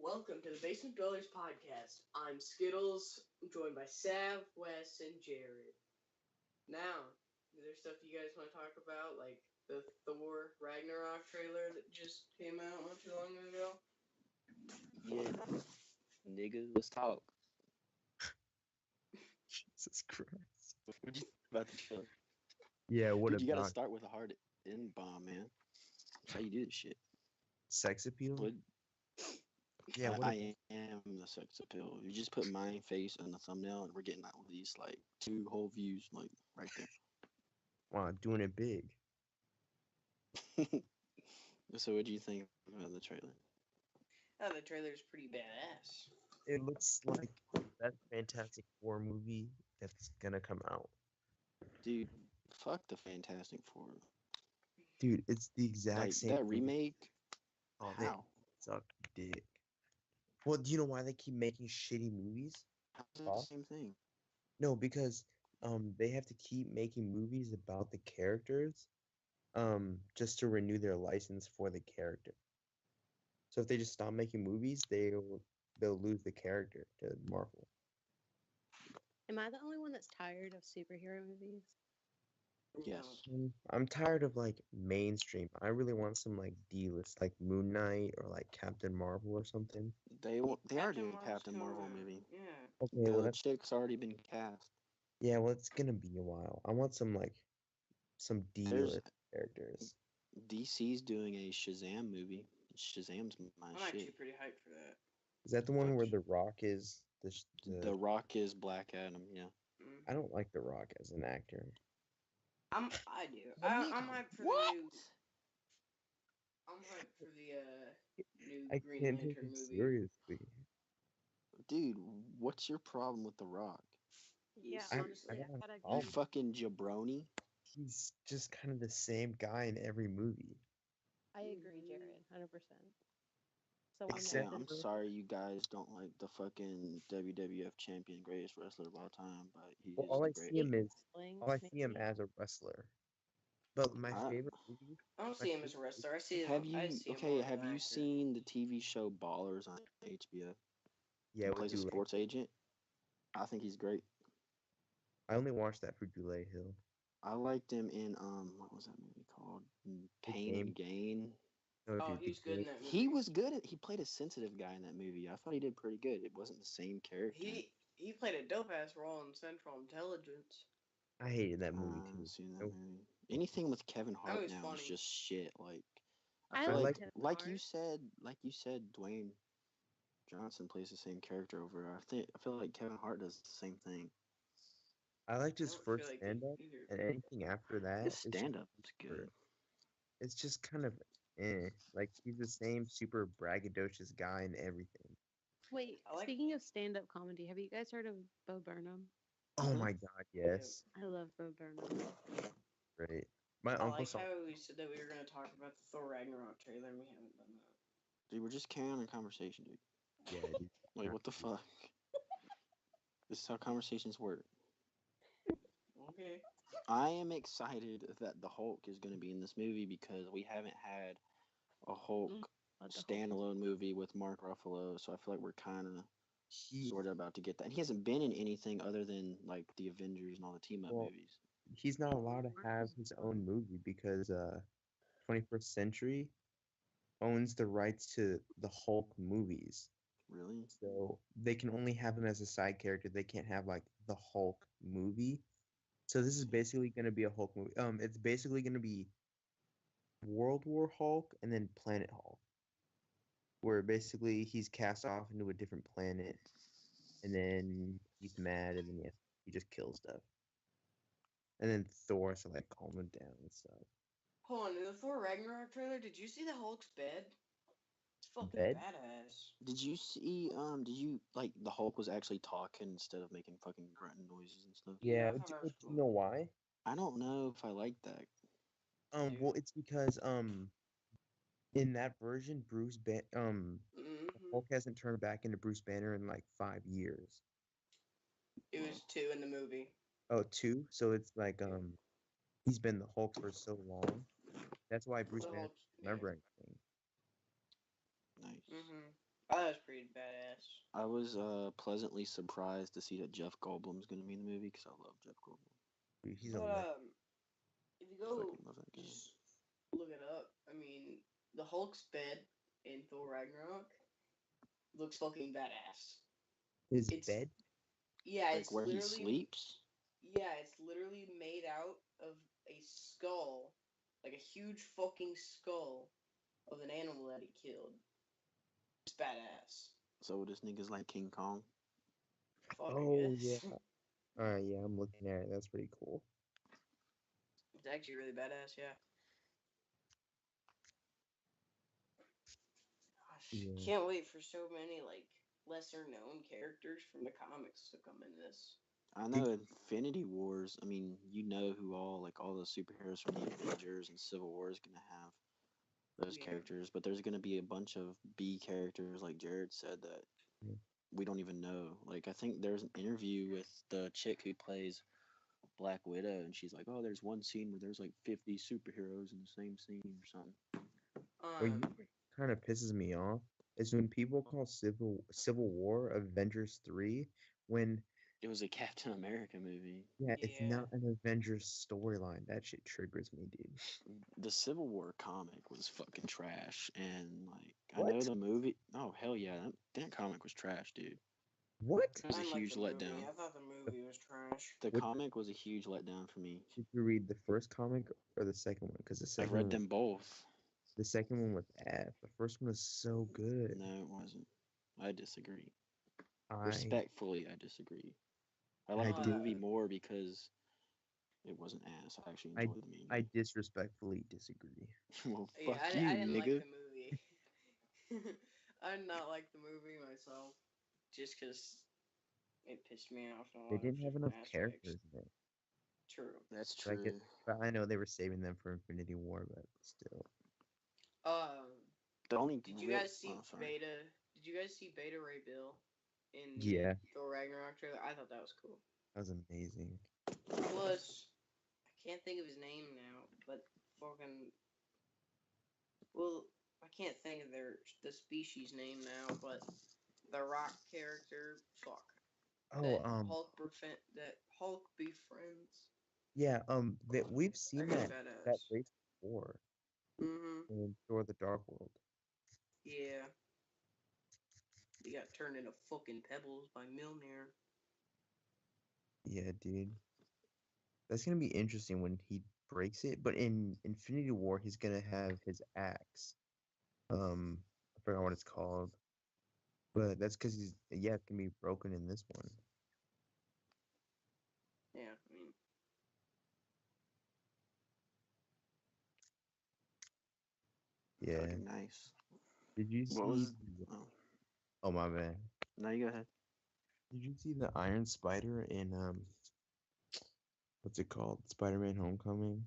Welcome to the Basement Dwellers podcast. I'm Skittles. I'm joined by Sav, Wes, and Jared. Now, is there stuff you guys want to talk about, like the Thor Ragnarok trailer that just came out not too long ago? Yeah, nigga, let's talk. Jesus Christ. What you think about the trailer? Yeah, what Dude, you gotta about start with a hard N bomb, man. That's how you do this shit. sex appeal? What, Yeah, what I am the sex appeal. You just put my face on the thumbnail, and we're getting at least like 2 whole views, like right there. wow, doing it big. So, what do you think about the trailer? Oh, the trailer's pretty badass. It looks like that Fantastic Four movie that's gonna come out. Dude, fuck the Fantastic Four. Dude, it's the exact Like same that thing. remake. Oh, How? they suck dick. Well, do you know why they keep making shitty movies? How's that the same thing? No, because they have to keep making movies about the characters just to renew their license for the character. So if they just stop making movies, they'll lose the character to Marvel. Am I the only one that's tired of superhero movies? Yes. I'm tired of like mainstream. I really want some like D-list, like Moon Knight or like Captain Marvel or something. They are Captain doing Marvel's Captain coming Marvel out. movie. Yeah. Okay, well The that's chick's already been cast. yeah, well it's gonna be a while. I want some like some D-list characters. DC's doing a Shazam movie. Shazam's my I'm actually shit. pretty hyped for that. Is that the one where The Rock is the The Rock is Black Adam, yeah. I don't like The Rock as an actor. I do. I'm hyped for the new. I'm hyped for the new I Green can't take Lantern him movie. seriously. Dude, what's your problem with The Rock? Yeah, I- honestly, I I don't gotta know. You agree. fucking jabroni. He's just kind of the same guy in every movie. I agree, Jared, 100%. So Except I'm sorry you guys don't like the fucking WWF champion, greatest wrestler of all time, but he Well, is all the I see greatest. him as a wrestler. But my I- favorite movie. I don't see him as a wrestler. I see him. Have I you see him more as have an you actor. seen the TV show Ballers on HBO? Yeah, He with plays a Dule. sports agent. I think he's great. I only watched that for Dule Hill. I liked him in what was that movie called? Pain Game. and Gain. No, Oh, dude, he's good in that movie. He was good. He played a sensitive guy in that movie. I thought he did pretty good. It wasn't the same character. He played a dope ass role in Central Intelligence. I hated that I movie haven't too. seen that movie. Anything with Kevin Hart was now funny. is just shit. Like I feel like like- Kevin like Hart. you said, Dwayne Johnson plays the same character over. I feel like Kevin Hart does the same thing. I liked his I don't first feel like stand-up, either. and anything after that, His stand-up's good. it's just kind of like he's the same super braggadocious guy in everything. Wait, I like- speaking of stand-up comedy, have you guys heard of Bo Burnham? Oh Mhm. my god, yes, I love Bo Burnham. great. My I uncle like saw. how we said that we were going to talk about the Thor Ragnarok trailer, and we haven't done that. Dude, we're just carrying on a conversation, dude. Yeah, dude. Like, what the fuck? This is how conversations work. Okay. I am excited that the Hulk is going to be in this movie because we haven't had a Hulk What the standalone movie with Mark Ruffalo, so I feel like we're kind of He, sort of about to get that. And he hasn't been in anything other than like the Avengers and all the team up Well, movies. he's not allowed to have his own movie because 21st Century owns the rights to the Hulk movies. Really? So they can only have him as a side character. They can't have like the Hulk movie. So this is basically going to be a Hulk movie. It's basically going to be World War Hulk and then Planet Hulk, where basically he's cast off into a different planet, and then he's mad, and then he just kills stuff. And then Thor has to like calm him down and stuff. Hold on, in the Thor Ragnarok trailer, did you see the Hulk's bed? It's fucking Bed? badass. Did you see? Did you like the Hulk was actually talking instead of making fucking grunting noises and stuff? Yeah, I Yeah, thought that was do cool. you know why? I don't know if I like that. Well, it's because in that version, Mm-hmm. Hulk hasn't turned back into Bruce Banner in like 5 years. It was 2 in the movie. Oh, 2? So it's like he's been the Hulk for so long. That's why Bruce The Banner Hulk- doesn't remember anything. Nice. Mm-hmm. Oh, that was pretty badass. I was pleasantly surprised to see that Jeff Goldblum's gonna be in the movie because I love Jeff Goldblum. Dude, he's a But legend. if you go Fucking love that guy. just look it up, I mean, the Hulk's bed in Thor Ragnarok looks fucking badass. His It's bed. yeah, Like it's where he literally sleeps. yeah, it's literally made out of a skull, like a huge fucking skull of an animal that he killed. It's badass. So this nigga's like King Kong. Fuck, I Oh yeah. guess. Yeah, I'm looking at it. That's pretty cool. It's actually really badass, yeah. Gosh, Yeah. can't wait for so many like lesser known characters from the comics to come in this. I know Infinity Wars. I mean, you know who all the superheroes from the Avengers and Civil War is gonna have those Yeah. characters, but there's gonna be a bunch of B characters, like Jared said, that Mm. we don't even know. Like I think there's an interview with the chick who plays Black Widow, and she's like, "Oh, there's one scene where there's like 50 superheroes in the same scene or something." What kind of pisses me off is when people call Civil War Avengers 3 when It was a Captain America movie. it's Yeah. not an Avengers storyline. That shit triggers me, dude. The Civil War comic was fucking trash, and like I know What? the movie. Oh hell yeah, that comic was trash, dude. What? It was a I didn't like huge the movie. letdown. I thought the movie was trash. The What- comic was a huge letdown for me. Did you read the first comic or the second one? Because the I second read one, them both. the second one was ass. The first one was so good. No, it wasn't. I disagree. I Respectfully, I disagree. I I like the did- movie more because it wasn't ass. I actually enjoyed the movie. I disrespectfully disagree. Well, Yeah, fuck I you, didn't like nigga. the movie. I did not like the movie myself, just because it pissed me off. In a They lot didn't of have different enough aspects. characters in it. True. That's But I true. guess, but I know they were saving them for Infinity War, but still. The only Did you real- guys see oh, sorry. Beta? Did you guys see Beta Ray Bill in the Yeah. Thor Ragnarok trailer? I thought that was cool. That was amazing. Plus, I can't think of his name now, but fucking. Well, I can't think of the species name now, but the Rock character, fuck. Oh, That Hulk befriends. yeah, that we've seen That that guy's that badass. race before Mm-hmm. in Thor: The Dark World. Yeah. He got turned into fucking pebbles by Mjolnir. Yeah, dude. That's gonna be interesting when he breaks it. But in Infinity War, he's gonna have his axe. I forgot what it's called. But that's because it's gonna be broken in this one. Yeah, I mean, Yeah. Fucking nice. Did you see? What was? Oh, Oh my bad. no, you go ahead. Did you see the Iron Spider in what's it called? Spider-Man Homecoming?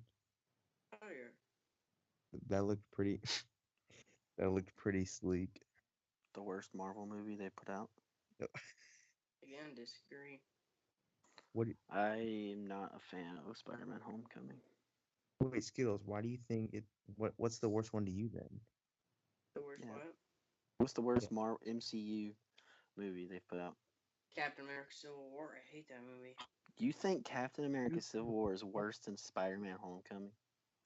oh yeah. That looked pretty. That looked pretty sleek. The worst Marvel movie they put out. Again, disagree. What? I am not a fan of Spider-Man Homecoming. Wait, Skittles. Why do you think it? What's the worst one to you then? The worst Yeah. what? What's the worst MCU movie they put out? Captain America Civil War. I hate that movie. You think Captain America Civil War is worse than Spider-Man Homecoming?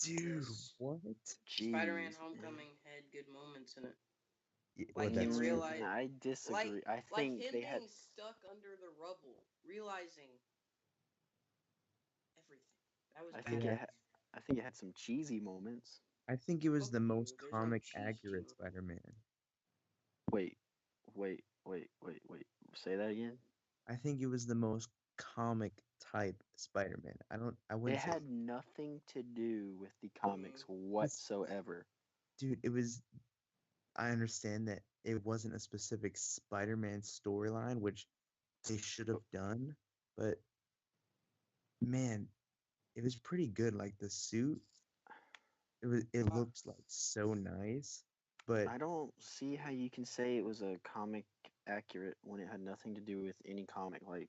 Dude, Yes. what? Spider-Man Jeez, Homecoming had good moments in it. Yeah, Like well, him that's true. realize, I disagree. I like think him they being had. stuck under the rubble, realizing everything. That was I think Yeah. it. I think it had some cheesy moments. I think it was Fuck the you, most there's no comic cheese accurate to it. Spider-Man. Wait. Say that again. I think it was the most comic type Spider-Man. I It wouldn't say, had nothing to do with the comics whatsoever. dude, it was. I understand that it wasn't a specific Spider-Man storyline, which they should have done, but man, it was pretty good. Like the suit, it looked like so nice, but I don't see how you can say it was a comic accurate when it had nothing to do with any comic. Like,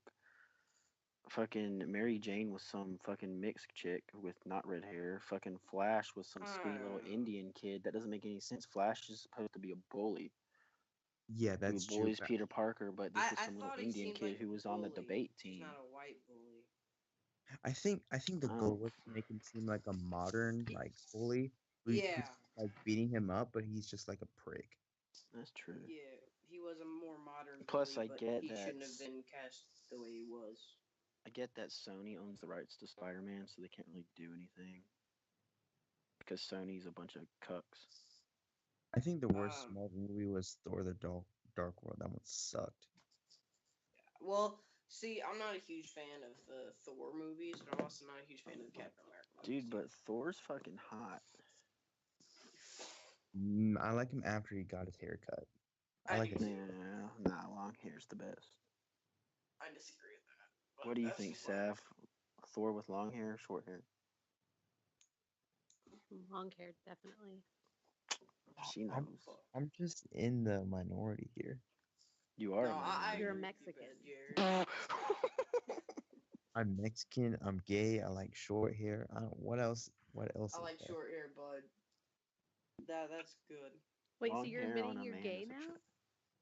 fucking Mary Jane was some fucking mixed chick with not red hair. Fucking Flash was some sweet little Indian kid. That doesn't make any sense. Flash is supposed to be a bully. Yeah, who that's true. bullies Peter Parker, but this was I some little thought he Indian seemed kid like who a was on the bully. debate He's team. not a white bully. I think the goal was to make him seem like a modern like bully who's Yeah. like beating him up, but he's just like a prick. That's true. Yeah, he was a more modern Plus, bully, I but get he that shouldn't have been cast the way he was. I get that Sony owns the rights to Spider-Man, so they can't really do anything because Sony's a bunch of cucks. I think the worst Um, Marvel movie was Thor: The Dark World. That one sucked. Well, see, I'm not a huge fan of the Thor movies, but I'm also not a huge fan of the Captain America movies. Dude, but Thor's fucking hot. I like him after he got his hair cut. I I like do it. too. Nah, long hair's the best. I disagree with that. But What do you that's think, just what- Sav? Thor with long hair or short hair? Long hair, definitely. She knows. I'm just in the minority here. You are. No, I You're a agree with you, Mexican. Ben, Jared. I'm Mexican. I'm gay. I like short hair. I don't. What else? What else? I is like there? short hair, bud. That's good. Wait, so Long you're hair on admitting a you're man gay is now? attractive.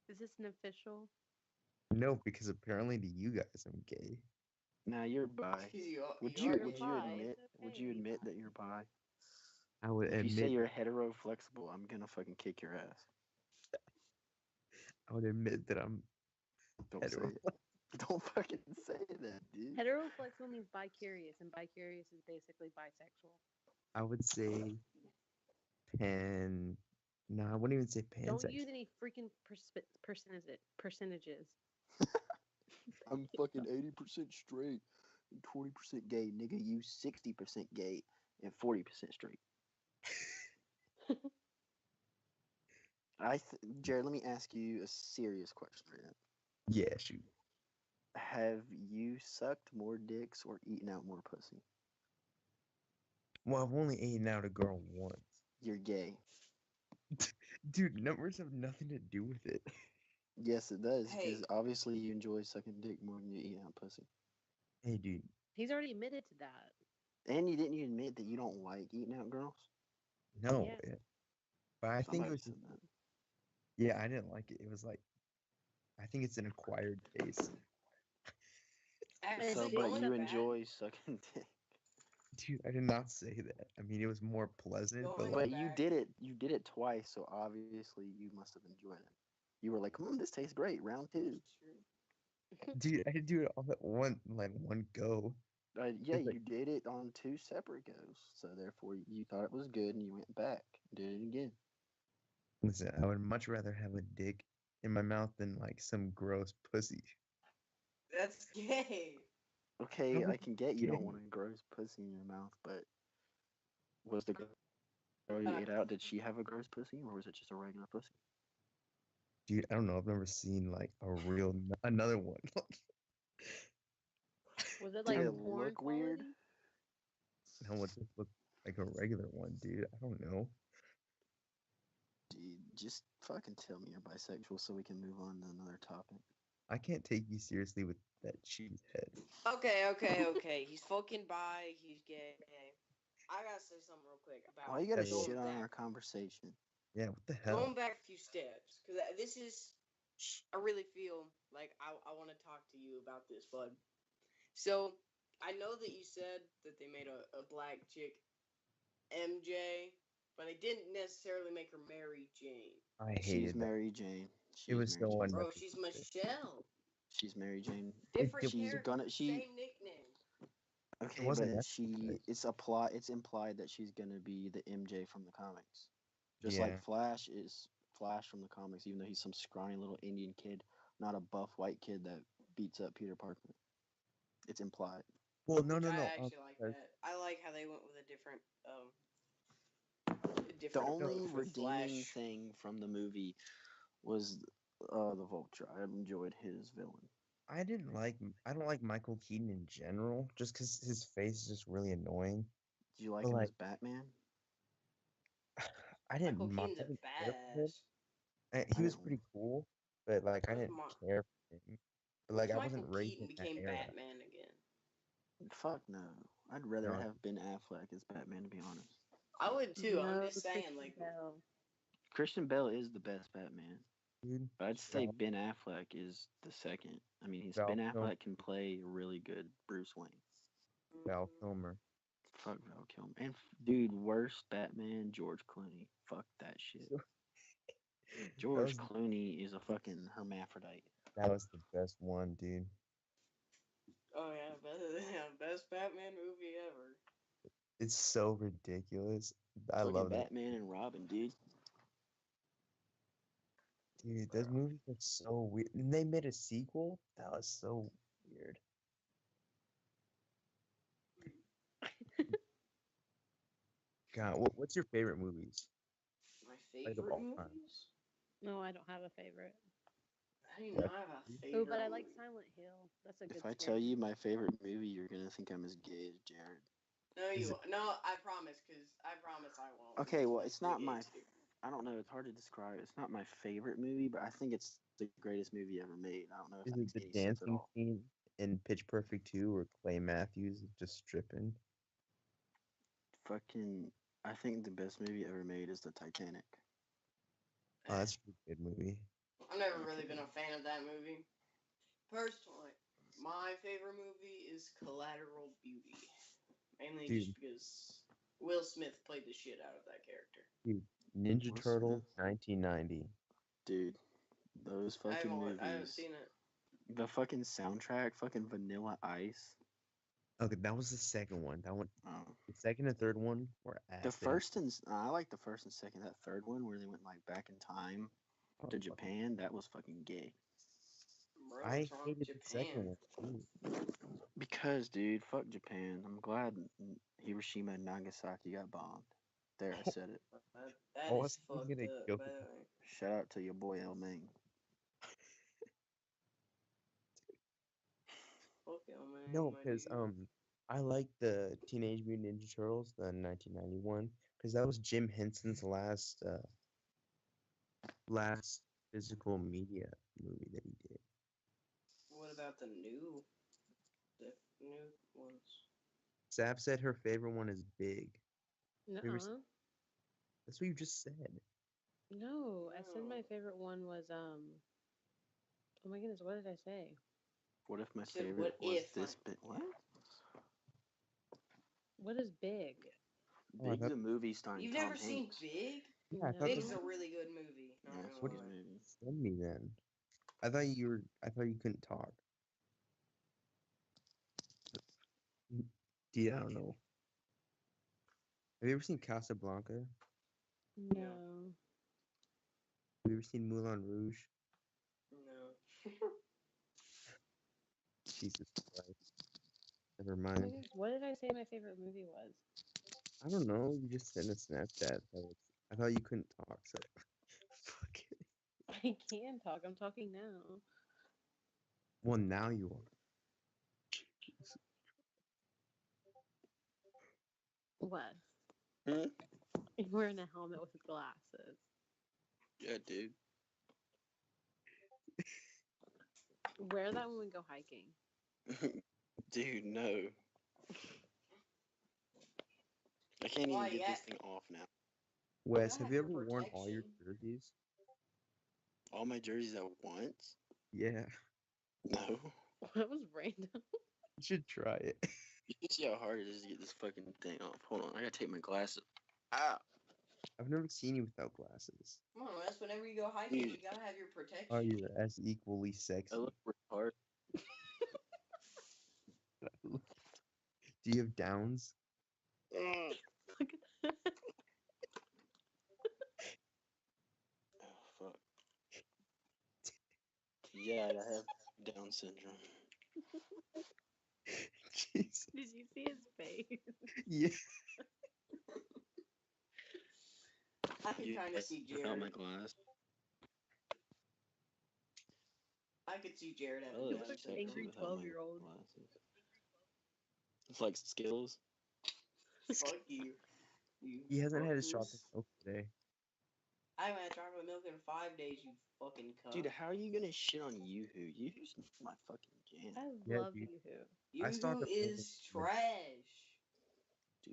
Is this an official? No, because apparently to you guys I'm gay. Nah, you're bi. Would you you are would gay. you bi, admit it's would okay you to be admit bi. that you're bi? I would If you say admit. you're hetero flexible, I'm gonna fucking kick your ass. I would admit that I'm Don't hetero. say it. Don't fucking say that, dude. Heteroflexible means bi-curious, and bi-curious is basically bisexual. I would say pan. No, I wouldn't even say Don't pansexual. use any freaking percentages. I'm fucking 80% straight and 20% gay. Nigga, you 60% gay and 40% straight. Jared, let me ask you a serious question right now. Yeah, shoot. Have you sucked more dicks or eaten out more pussy? Well, I've only eaten out a girl once. You're gay. Dude, numbers have nothing to do with it. Yes, it does. Hey. Because obviously you enjoy sucking dick more than you eat out pussy. Hey, dude. He's already admitted to that. And you didn't even admit that you don't like eating out girls? No. Yeah. But I think it Somebody was said just, that. yeah, I didn't like it. It was like, I think it's an acquired taste. Actually, So, Is it but going you back- enjoy sucking dick. Dude, I did not say that. I mean, it was more pleasant, but Going like, But you back- did it twice, so obviously you must have enjoyed it. You were like, this tastes great, round 2. dude, I did do it all at one go. Yeah, It's like- you did it on 2 separate goes, so therefore you thought it was good and you went back and did it again. Listen, I would much rather have a dick in my mouth than like some gross pussy. That's gay. Okay, How I is can get you don't gay? want a gross pussy in your mouth, but was the girl you ate out, did she have a gross pussy or was it just a regular pussy? Dude, I don't know. I've never seen like a real another one. Was it Did like it porn look weird? quality? No one just looked like a regular one, dude. I don't know. Dude, just fucking tell me you're bisexual so we can move on to another topic. I can't take you seriously with that cheese head. Okay. He's fucking bi. He's gay. I gotta say something real quick about. Why you gotta Going shit on back. our conversation? Yeah, what the hell? Going back a few steps, because this is, I really feel like I want to talk to you about this, bud. So, I know that you said that they made a black chick MJ, but they didn't necessarily make her Mary Jane. I She's hated that. Mary Jane. She's was Mary so Jane. Bro, unnecessary. she's Michelle. She's Mary Jane. Different she's character, gonna- she- same nickname. Okay, wasn't but necessary. it's implied that she's gonna be the MJ from the comics. Just Yeah. like Flash is Flash from the comics, even though he's some scrawny little Indian kid, not a buff white kid that beats up Peter Parker. It's implied. Well, no. I actually like uh, that. I like how they went with a different The approach only with redeeming Flash. thing from the movie was the Vulture. I enjoyed his villain. I don't like Michael Keaton in general, just because his face is just really annoying. Do you like But, him like, as Batman? I didn't Michael mind. Keaton's a I didn't care for him. badass. He was didn't- pretty cool, but like I Where's didn't Mar- care for him. But like I Michael wasn't raised Keaton in that became era. Batman again. Fuck no. I'd rather No. have Ben Affleck as Batman, to be honest. I would too. I'm No, just saying, Christian like, Bale. Christian Bale is the best Batman. dude. I'd say Val, Ben Affleck is the second. I mean, Val Ben Kilmer. Affleck can play really good Bruce Wayne. Val Kilmer. Fuck Val Kilmer. And dude, worst Batman, George Clooney. Fuck that shit. that George was Clooney is a fucking hermaphrodite. that was the best one, dude. Oh yeah, best Batman movie ever. It's so ridiculous. I Fucking love that. Batman and Robin, dude. Dude, those movies are so weird. And they made a sequel? That was so weird. God, what's your favorite movies? My Like of favorite all time. movies? No, I don't have a favorite. I do Yeah. not have a favorite. Oh, but I like movie. Silent Hill. That's a good. If I scary tell you movie. my favorite movie, you're gonna think I'm as gay as Jared. No, Is you it- no. I promise, I promise I won't. Okay, well, That's it's not the my. gays do. I don't know. It's hard to describe. It's not my favorite movie, but I think it's the greatest movie ever made. I don't know if Is that it makes the any sense at dancing all. scene in Pitch Perfect 2 where Clay Matthews is just stripping? Fucking, I think the best movie ever made is the Titanic. Oh, that's a pretty good movie. I've never really been a fan of that movie. Personally, my favorite movie is Collateral Beauty, mainly Dude. just because Will Smith played the shit out of that character. Ninja Will Turtles, Smith. 1990. Dude, those fucking I haven't movies. seen it. The fucking soundtrack, fucking Vanilla Ice. Okay, that was the second one. That one, Oh. the second and third one were The acid. first and I like the first and second. That third one where they went like back in time Oh, to fuck. Japan, that was fucking gay. Bro, I what's wrong with hated the second Japan? one too. Because, dude, fuck Japan. I'm glad Hiroshima and Nagasaki got bombed. There, I said it. That Oh, I is was fucked gonna up, joke by the about- way. Shout out to your boy El Ming. Fuck it, man. No, my because dude. I like the Teenage Mutant Ninja Turtles, the 1991, because that was Jim Henson's last physical media movie that he did. What about the new ones? Sav said her favorite one is Big. Nuh-uh. Favorite- That's what you just said. No, I said my No. favorite one was Oh my goodness, what did I say? What if my Said, favorite what was if this my- bit? What? What is Big? Oh, I Big's thought- a movie starring You've Tom never seen Hanks. Big? Yeah, I thought Big this is No. a really good movie. Not Yeah, gonna fuck lie. his movie. send me then. I thought you couldn't talk. Dude, I don't know. Have you ever seen Casablanca? No. Have you ever seen Moulin Rouge? No. Jesus Christ. Never Oh my mind. goodness, what did I say my favorite movie was? I don't know. You just sent a Snapchat. I thought you couldn't talk, so fuck it. I can talk. I'm talking now. Well, now you are. What? Hmm? You're wearing a helmet with glasses. Yeah, dude. Wear that when we go hiking. Dude, no. I can't Why, even get yeah. this thing off now. Wes, gotta have you have ever your worn all your protection. jerseys? All my jerseys at once? Yeah. No. That was random. You should try it. You can see how hard it is to get this fucking thing off. Hold on, I gotta take my glasses. Ah! I've never seen you without glasses. Come on, Wes. Whenever you go hiking, you Dude. gotta have your protection. Oh, you're as equally sexy. I look retarded. Do you have downs? Oh, Look at that. fuck. Yeah, I have Down syndrome. Jesus. Did you see his face? Yeah. I can kind of see Without my Jared. glass. I could see Jared I having look Down like an sexy syndrome. angry without my 12-year-old. glasses. It's like Skittles. Fuck you. You He hasn't had his fuckers. chocolate milk today. I haven't had chocolate milk in 5 days, you fucking cunt. Dude, how are you gonna shit on Yoo-Hoo? Yoo-Hoo's my fucking jam. I Yeah, love dude. Yoo-Hoo. I stocked Yoo-hoo up milk is in- trash.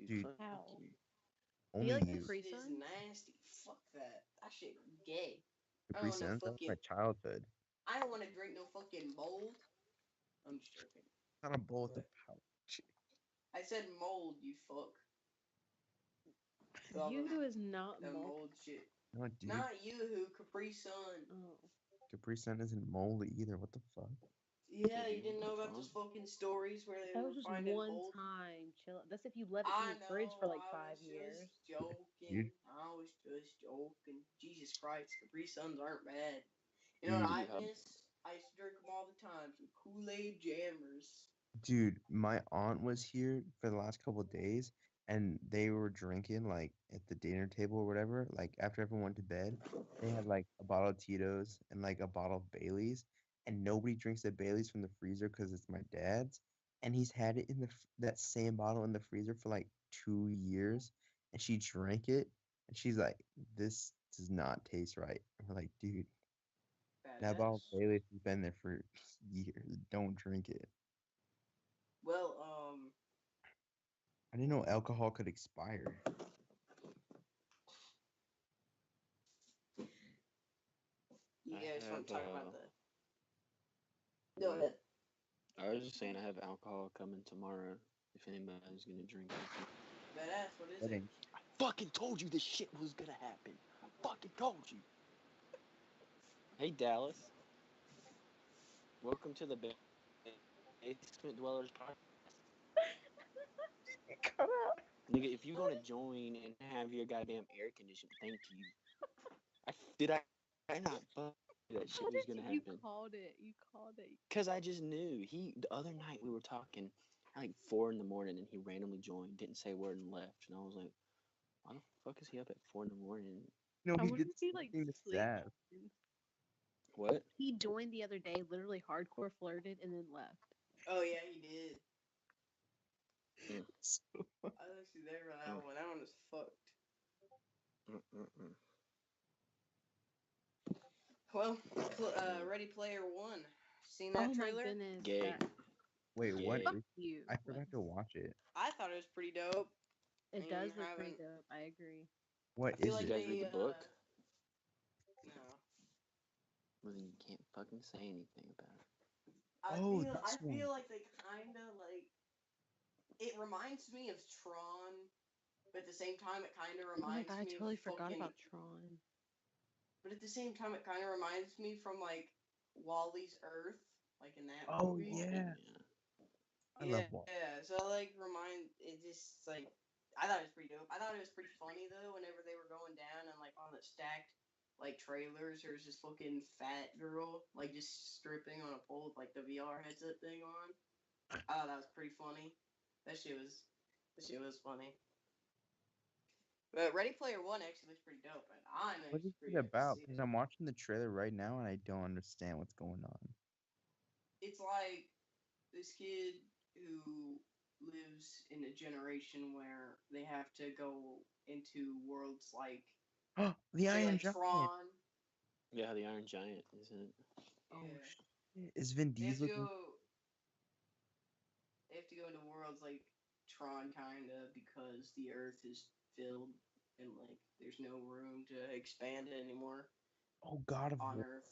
Dude. Fuck How? you. Only like you. Capri It is Sun? nasty. Fuck that. That shit gay. I Capri don't know Suns. That was my fucking. childhood. I don't want to drink no fucking mold. I'm just joking. Not a bowl with a What? pouch. I said mold, you fuck. All Yoo-hoo is not the mold. mold shit. No, dude. Not you, Capri Sun. Oh. Capri Sun isn't moldy either. What the fuck? Yeah, you Dude, didn't know what the about those fuck? fucking stories where they That were was just finding one mold. time. Chill. That's if you let it I in the fridge for know, like I 5 was years. just joking. Dude. I was just joking. Jesus Christ, Capri Suns aren't bad. You know Dude. what I Dude, miss? I used to drink them all the time. Some Kool-Aid jammers. Dude, my aunt was here for the last couple of days, and they were drinking like at the dinner table or whatever. Like after everyone went to bed, they had like a bottle of Tito's and like a bottle of Bailey's, and nobody drinks the Bailey's from the freezer because it's my dad's, and he's had it in that same bottle in the freezer for like 2 years, and she drank it, and she's like, "This does not taste right." And we're like, "Dude, that bottle of Badass. Bailey's has been there for years. Don't drink it." Well, I didn't know alcohol could expire. you I guys want to have, talk about that? Go ahead. I was just saying I have alcohol coming tomorrow. If anybody's gonna drink with me. Badass, what is it? Wedding. I fucking told you this shit was gonna happen. I fucking told you. Hey Dallas, welcome to the Basement Dwellers podcast. Cut out. Nigga, if you want to join and have your goddamn air conditioned, thank you. I not fuck that shit How was did gonna you happen? called it? You called it. Cause I just knew the other night we were talking at like 4 in the morning and he randomly joined, didn't say a word and left, and I was like, why the fuck is he up at 4 in the morning? No, I he wonder did if he like something to sleep. Sav. What? He joined the other day, literally hardcore flirted, and then left. Oh yeah, he did. So, I was actually there for that one. That one was fucked. Mm-mm-mm. Well, Ready Player One. Seen Oh that my trailer? goodness. Gay. wait, what? Gay. Fuck you. I forgot to watch it. I thought it was pretty dope. It And does look pretty haven't- dope. I agree. What I feel is like Did you it? guys read the they, book? No. Well, then you can't fucking say anything about it. I Oh, feel this one. like they kinda like it reminds me of Tron, but at the same time it kinda Oh my reminds god, I me totally of forgot fucking about Tron. but at the same time it kinda reminds me from like Wally's Earth, like in that Oh, movie. yeah. I love Walt. Yeah, so like it just like I thought it was pretty dope. I thought it was pretty funny though, whenever they were going down and like on the stacked like trailers, there was this fucking fat girl like just stripping on a pole with like the VR headset thing on. I thought that was pretty funny. That shit was funny. But Ready Player One actually looks pretty dope, and I'm What is actually it pretty hyped to about? see Because it. I'm watching the trailer right now and I don't understand what's going on. It's like this kid who lives in a generation where they have to go into worlds like Oh, the say Iron like Giant. Tron. Yeah, the Iron Giant, isn't it? Oh, Yeah. shit. Is Vin They have to Diesel? go. They have to go into worlds like Tron, kinda, because the Earth is filled and like there's no room to expand it anymore Oh, God of on War. Earth.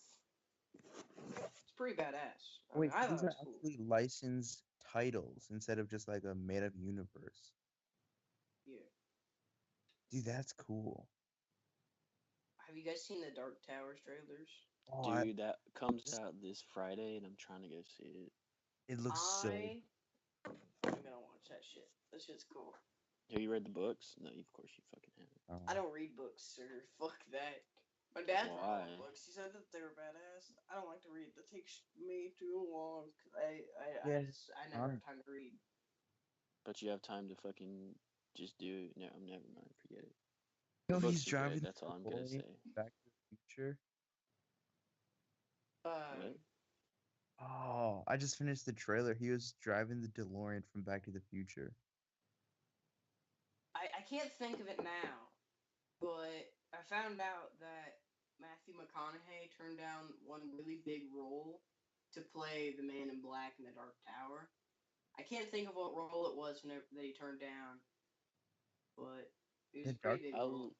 It's pretty badass. I mean, Wait, I so thought these it are was cool. actually licensed titles instead of just like a made up universe. Yeah. Dude, that's cool. Have you guys seen the Dark Towers trailers? Oh, Dude, that comes out this Friday, and I'm trying to go see it. it looks so. I'm gonna watch that shit. That shit's cool. Have you read the books? No, of course you fucking haven't. I don't read books, sir. Fuck that. My dad read all Why? the books. He said that they were badass. I don't like to read. That takes me too long. Cause I never have time to read. But you have time to fucking just do it. No, never mind. Forget it. No, The he's books are good, driving that's all I'm gonna DeLorean say. Back to the Future. What? Oh, I just finished the trailer. He was driving the DeLorean from Back to the Future. I can't think of it now, but I found out that Matthew McConaughey turned down one really big role to play the Man in Black in the Dark Tower. I can't think of what role it was that he turned down, but it was a pretty big role.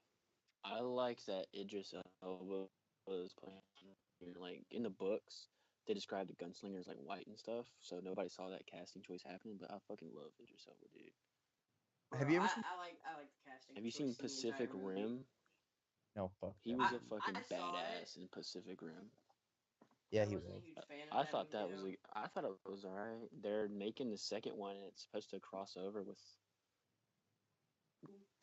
I like that Idris Elba was playing. Like in the books, they described the gunslinger as like white and stuff, so nobody saw that casting choice happening. But I fucking love Idris Elba, dude. Have you ever seen? I like the casting. Have you seen choice in the Pacific entire movie. Rim? No, fuck He that was a movie. fucking I saw badass in Pacific Rim. Yeah, I he wasn't was. a huge fan of I that thought that movie, was I thought it was alright. They're making the second one, and it's supposed to cross over with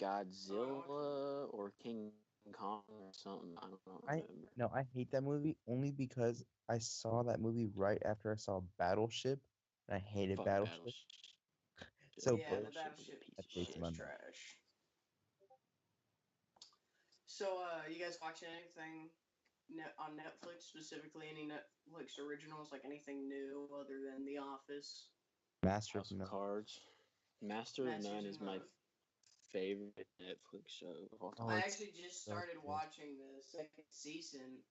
Godzilla or King Kong or something. I don't remember. No, I hate that movie only because I saw that movie right after I saw Battleship, and I hated Fuck Battleship. So yeah, the Battleship was a Battleship piece that of takes shit. is my mind. trash. So, you guys watching anything on Netflix, specifically any Netflix originals, like anything new other than The Office? Master House of of None. Cards. Master of Masters None of is my None. favorite Netflix show of all time. Oh, I it's actually just so started good. watching the second season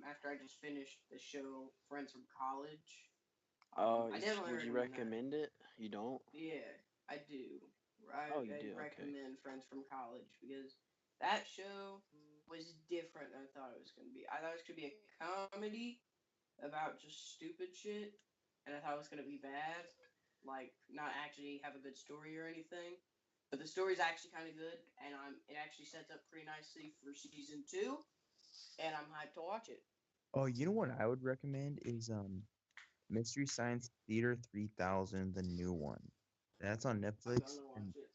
after I just finished the show Friends from College. I definitely would you recommend it? You don't? Yeah, I do. Oh, you I do? Okay. recommend Friends from College because that show was different than I thought it was going to be. I thought it was going to be a comedy about just stupid shit, and I thought it was going to be bad, like not actually have a good story or anything. But the story's actually kind of good, and it actually sets up pretty nicely for season 2, and I'm hyped to watch it. Oh, you know what I would recommend is Mystery Science Theater 3000, the new one. That's on I'm Netflix, gonna and watch it.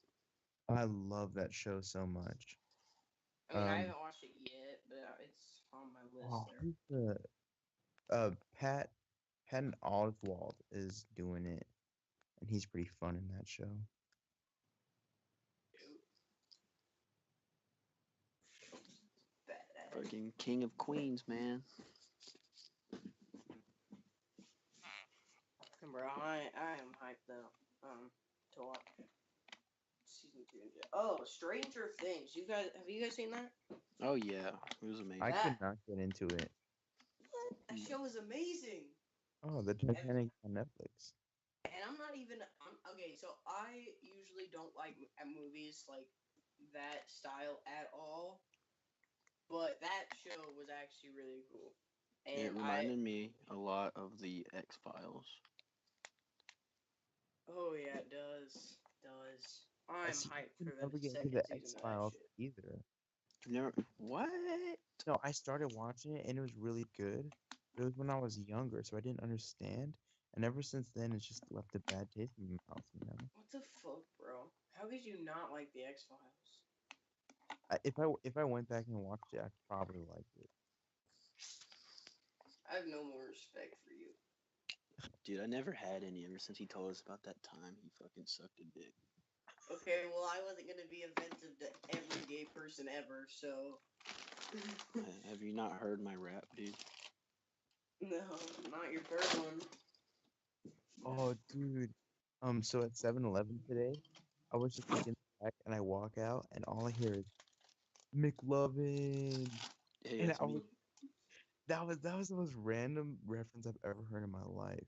I love that show so much. I mean, I haven't watched it yet, but it's on my list there. Who's the Patton Oswalt is doing it, and he's pretty fun in that show. Badass. Fucking King of Queens, man. Bro, I am hyped though. To watch season 2. Oh, Stranger Things. Have you guys seen that? Oh yeah, it was amazing. I could not get into it. What? That show is amazing. Oh, the Titanic on Netflix. And I'm not even. Okay, so I usually don't like movies like that style at all. But that show was actually really cool. And It reminded me a lot of the X-Files. Oh yeah, it does. I'm hyped for never the get into second the season of that X-Files shit. either. You've never what? No, I started watching it and it was really good. But it was when I was younger, so I didn't understand. And ever since then, it's just left a bad taste in my mouth, you know. What the fuck, bro? How could you not like the X Files? If I went back and watched it, I'd probably like it. I have no more respect for you. Dude, I never had any ever since he told us about that time he fucking sucked a dick. Okay, well, I wasn't gonna be offensive to every gay person ever, so. Have you not heard my rap, dude? No, not your third one. Oh, dude. So at 7-Eleven today, I was just like in the back and I walk out and all I hear is McLovin. Hey, And that's me. that was the most random reference I've ever heard in my life.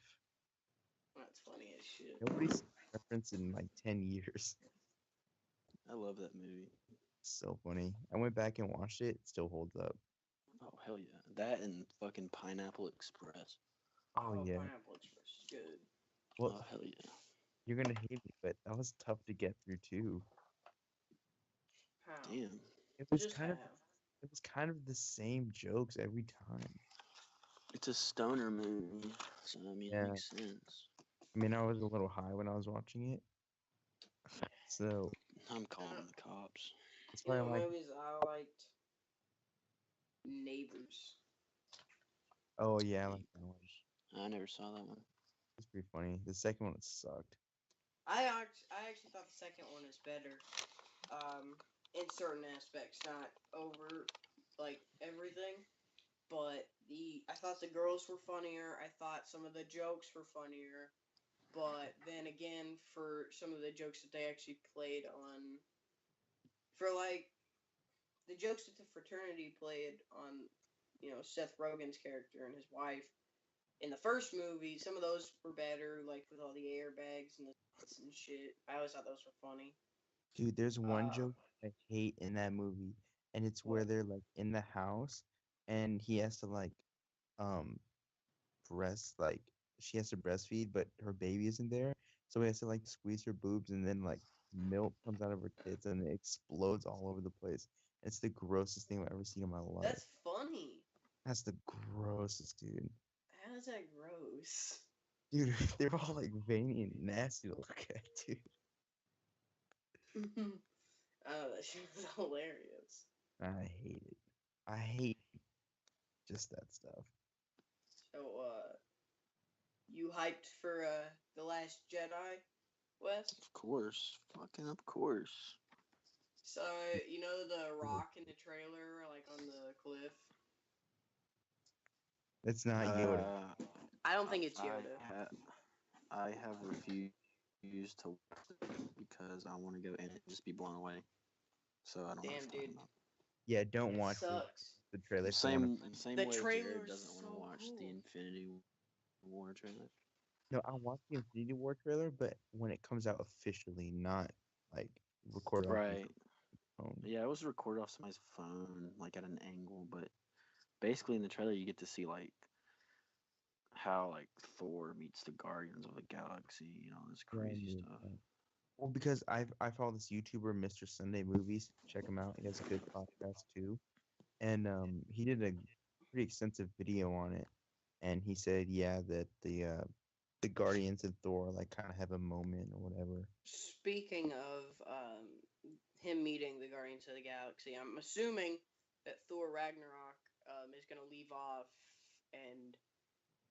That's funny as shit. Nobody's seen that reference in like 10 years. I love that movie. So funny. I went back and watched it. It still holds up. Oh hell yeah, that and fucking Pineapple Express. Oh yeah. Pineapple Express is good. Well, Oh hell yeah. you're gonna hate me, but that was tough to get through too. How? Damn. It was Just kind of how? it was kind of the same jokes every time. It's a stoner movie, so I mean Yeah. it makes sense. I mean, I was a little high when I was watching it, so I'm calling the cops. that's You why I know, like. movies I liked. Neighbors. Oh yeah, I like that one. I never saw that one. It's pretty funny. The second one sucked. I actually thought the second one is better. In certain aspects, not over like everything, but I thought the girls were funnier. I thought some of the jokes were funnier, but then again, for some of the jokes that they actually played on, for like the jokes that the fraternity played on, Seth Rogen's character and his wife. In the first movie, some of those were better, like with all the airbags and the and shit. I always thought those were funny. Dude, there's one Uh, joke I hate in that movie, and it's where What? they're like in the house, and he has to um she has to breastfeed, but her baby isn't there, so he has to squeeze her boobs, and then milk comes out of her tits and it explodes all over the place. It's the grossest thing I've ever seen in my life. That's funny. That's the grossest, dude. How is that gross? Dude, they're all veiny and nasty to look at, dude. Oh, that shit was hilarious. I hate it. I hate just that stuff. So, you hyped for The Last Jedi, Wes? Of course. Fucking of course. So, you know the rock in the trailer, on the cliff? It's not Yoda. I don't think it's Yoda. I have refused to watch it because I want to go in and just be blown away. So I don't Damn, have dude. Yeah, don't It watch sucks. the trailer. Same The way trailer's Jared doesn't want to so watch cool. the Infinity War trailer. No, I watched the Infinity War trailer, but when it comes out officially, not recorded off Right. your phone. Yeah, it was recorded off somebody's phone, at an angle, but basically in the trailer you get to see how Thor meets the Guardians of the Galaxy, this Yeah, I crazy knew stuff. that. Well, because I follow this YouTuber, Mr. Sunday Movies. Check him out. He has a good podcast too, and he did a pretty extensive video on it, and he said, yeah, that the Guardians and Thor kind of have a moment or whatever. Speaking of him meeting the Guardians of the Galaxy, I'm assuming that Thor Ragnarok is going to leave off and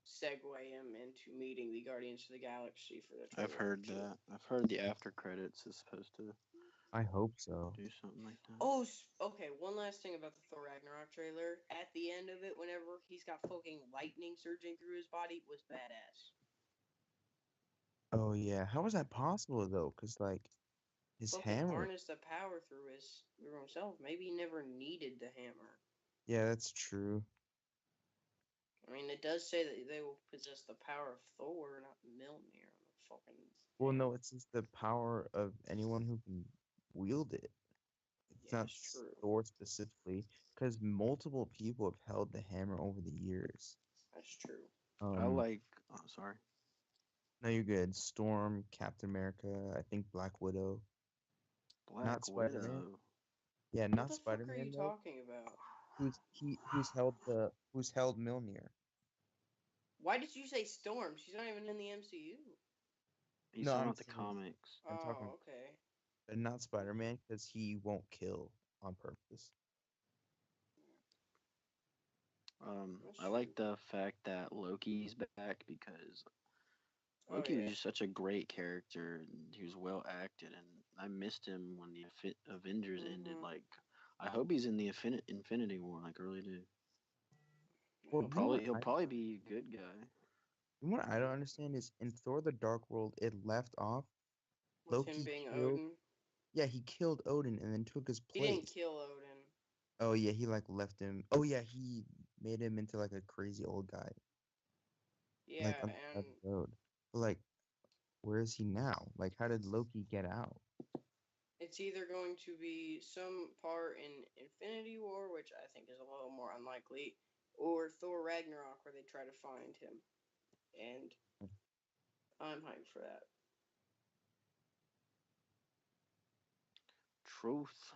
segue him into meeting the Guardians of the Galaxy for the trailer. I've heard that. I've heard the after credits is supposed to I hope so. do something like that. Oh, okay. One last thing about the Thor Ragnarok trailer. At the end of it, whenever he's got fucking lightning surging through his body, was badass. Oh yeah, how was that possible though? Because his Fucking hammer. harnessed the power through himself. Maybe he never needed the hammer. Yeah, that's true. I mean, it does say that they will possess the power of Thor, not Mjolnir. On the fucking. Well, no, it's just the power of anyone who can wield it. It's Yeah, not it's true. Thor specifically, because multiple people have held the hammer over the years. That's true. Oh, sorry. No, you're good. Storm, Captain America, I think Black Widow. Black Not Spider-Man. Widow. Yeah, What not the fuck are Spider-Man you though. talking about? Who's held Mjolnir? Why did you say Storm? She's not even in the MCU. He's No, talking I'm about the saying- comics. I'm talking Oh, okay. not Spider-Man because he won't kill on purpose. That's I like true. the fact that Loki's back because Oh, Loki was yeah. just such a great character and he was well acted, and I missed him when the Avengers ended. Mhm. I hope he's in the Infinity War, I really do. Well, He'll probably be a good guy. What I don't understand is in Thor: The Dark World, it left off With Loki him being killed. Odin. Yeah, he killed Odin and then took his He place. didn't kill Odin. Oh yeah, he left him. Oh yeah, he made him into a crazy old guy. Yeah, On the side of the road. But where is he now? How did Loki get out? it's either going to be some part in Infinity War, which I think is a little more unlikely, or Thor Ragnarok, where they try to find him. And I'm hyped for that. Truth.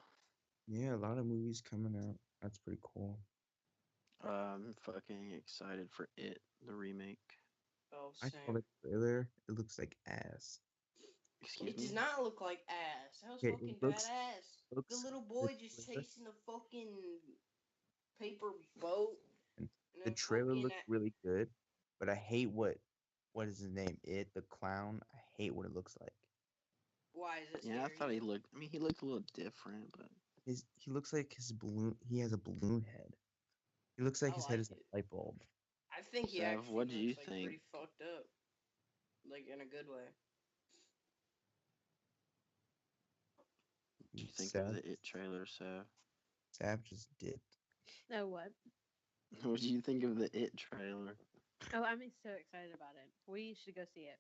Yeah, a lot of movies coming out. That's pretty cool. I'm fucking excited for It, the remake. Oh, I saw same. the trailer. It looks like ass. Excuse It me? does not look like ass. That was Okay, it fucking looks- badass. The looks little the boy just trailer- chasing the fucking paper boat. And and The then trailer fucking looks really good, but I hate what is his name? It the clown. I hate what it looks like. Why is it Yeah, I scary? thought he looked. I mean, he looked a little different, but He looks like his balloon. He has a balloon head. He looks like I his head is like a it. light bulb. I think he Sav, actually what do you looks think? pretty fucked up. In a good way. what do you think Sav, of the It trailer, Sav? Sav just dipped. Oh, what? What do you think of the It trailer? Oh, I'm so excited about it. We should go see it.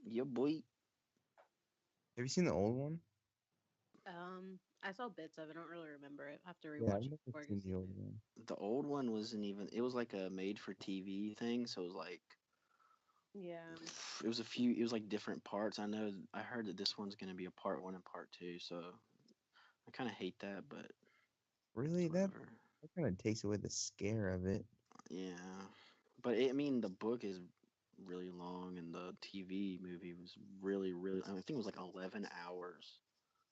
Yeah, boy. Have you seen the old one? I saw bits of it. I don't really remember it. I have to Yeah, rewatch I've it never before I go seen see the old it. one. The old one wasn't even. It was like a made-for-TV thing, so it was like Yeah. it was a few. It was like different parts. I know. I heard that this one's gonna be a part one and part two, so I kind of hate that, but Really, whatever. that kind of takes away the scare of it. Yeah, but I mean, the book is really long, and the TV movie was really. I think it was like 11 hours.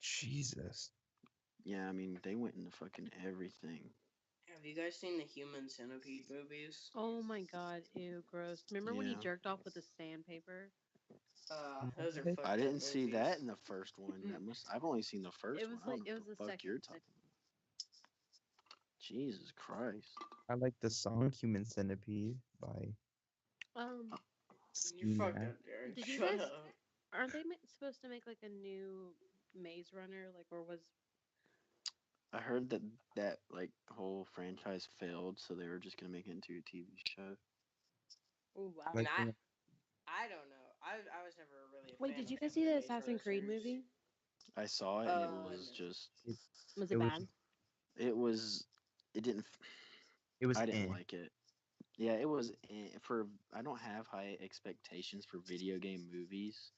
Jesus. Yeah, I mean, they went into fucking everything. Have you guys seen the Human Centipede movies? Oh my god, ew, gross. Remember when he Yeah. jerked off with the sandpaper? Those are What? fucked I up didn't see that movies. in the first one. That must. I've only seen the first It one. was I don't like know it what was the the fuck second. you're talking about. Jesus Christ. I like the song "Human Centipede" by You Ski fucked Mask. up, Jared. Did you Shut guys- up. Aren't they supposed to make like a new Maze Runner? Like, or was I heard that like whole franchise failed, so they were just gonna make it into a TV show. oh wow. Like, And I don't know. I was never really a Wait, fan did of you guys the see the Maze Assassin's Runner Creed series. movie? I saw it and it No. was just Was it it was bad? it was it didn't it was I didn't eh. like it. Yeah, it was for I don't have high expectations for video game movies,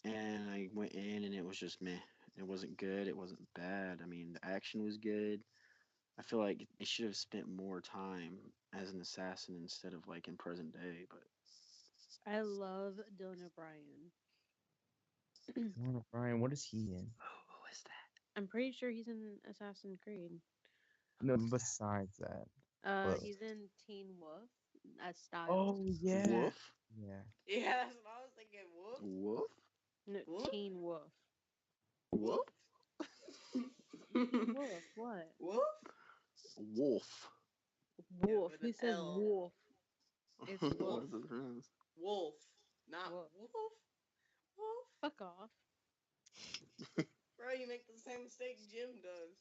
and I went in and it was just meh. It wasn't good. It wasn't bad. I mean, the action was good. I feel like they should have spent more time as an assassin instead of like in present day. But I love Dylan O'Brien. Brian, what is he in? who is that? I'm pretty sure he's in Assassin's Creed. No, besides that. Well- He's in Teen Wolf as Styles. Oh yeah. Wolf? Yeah. Yeah, that's what I was thinking. Whoop. Wolf? No, Wolf? Teen Wolf. Wolf? Wolf, what? Wolf? Wolf. Wolf. with Who an says L. wolf? It's What wolf. is it pronounced? Wolf. Not Wolf. wolf. Wolf? Fuck off. Bro, you make the same mistake Jim does.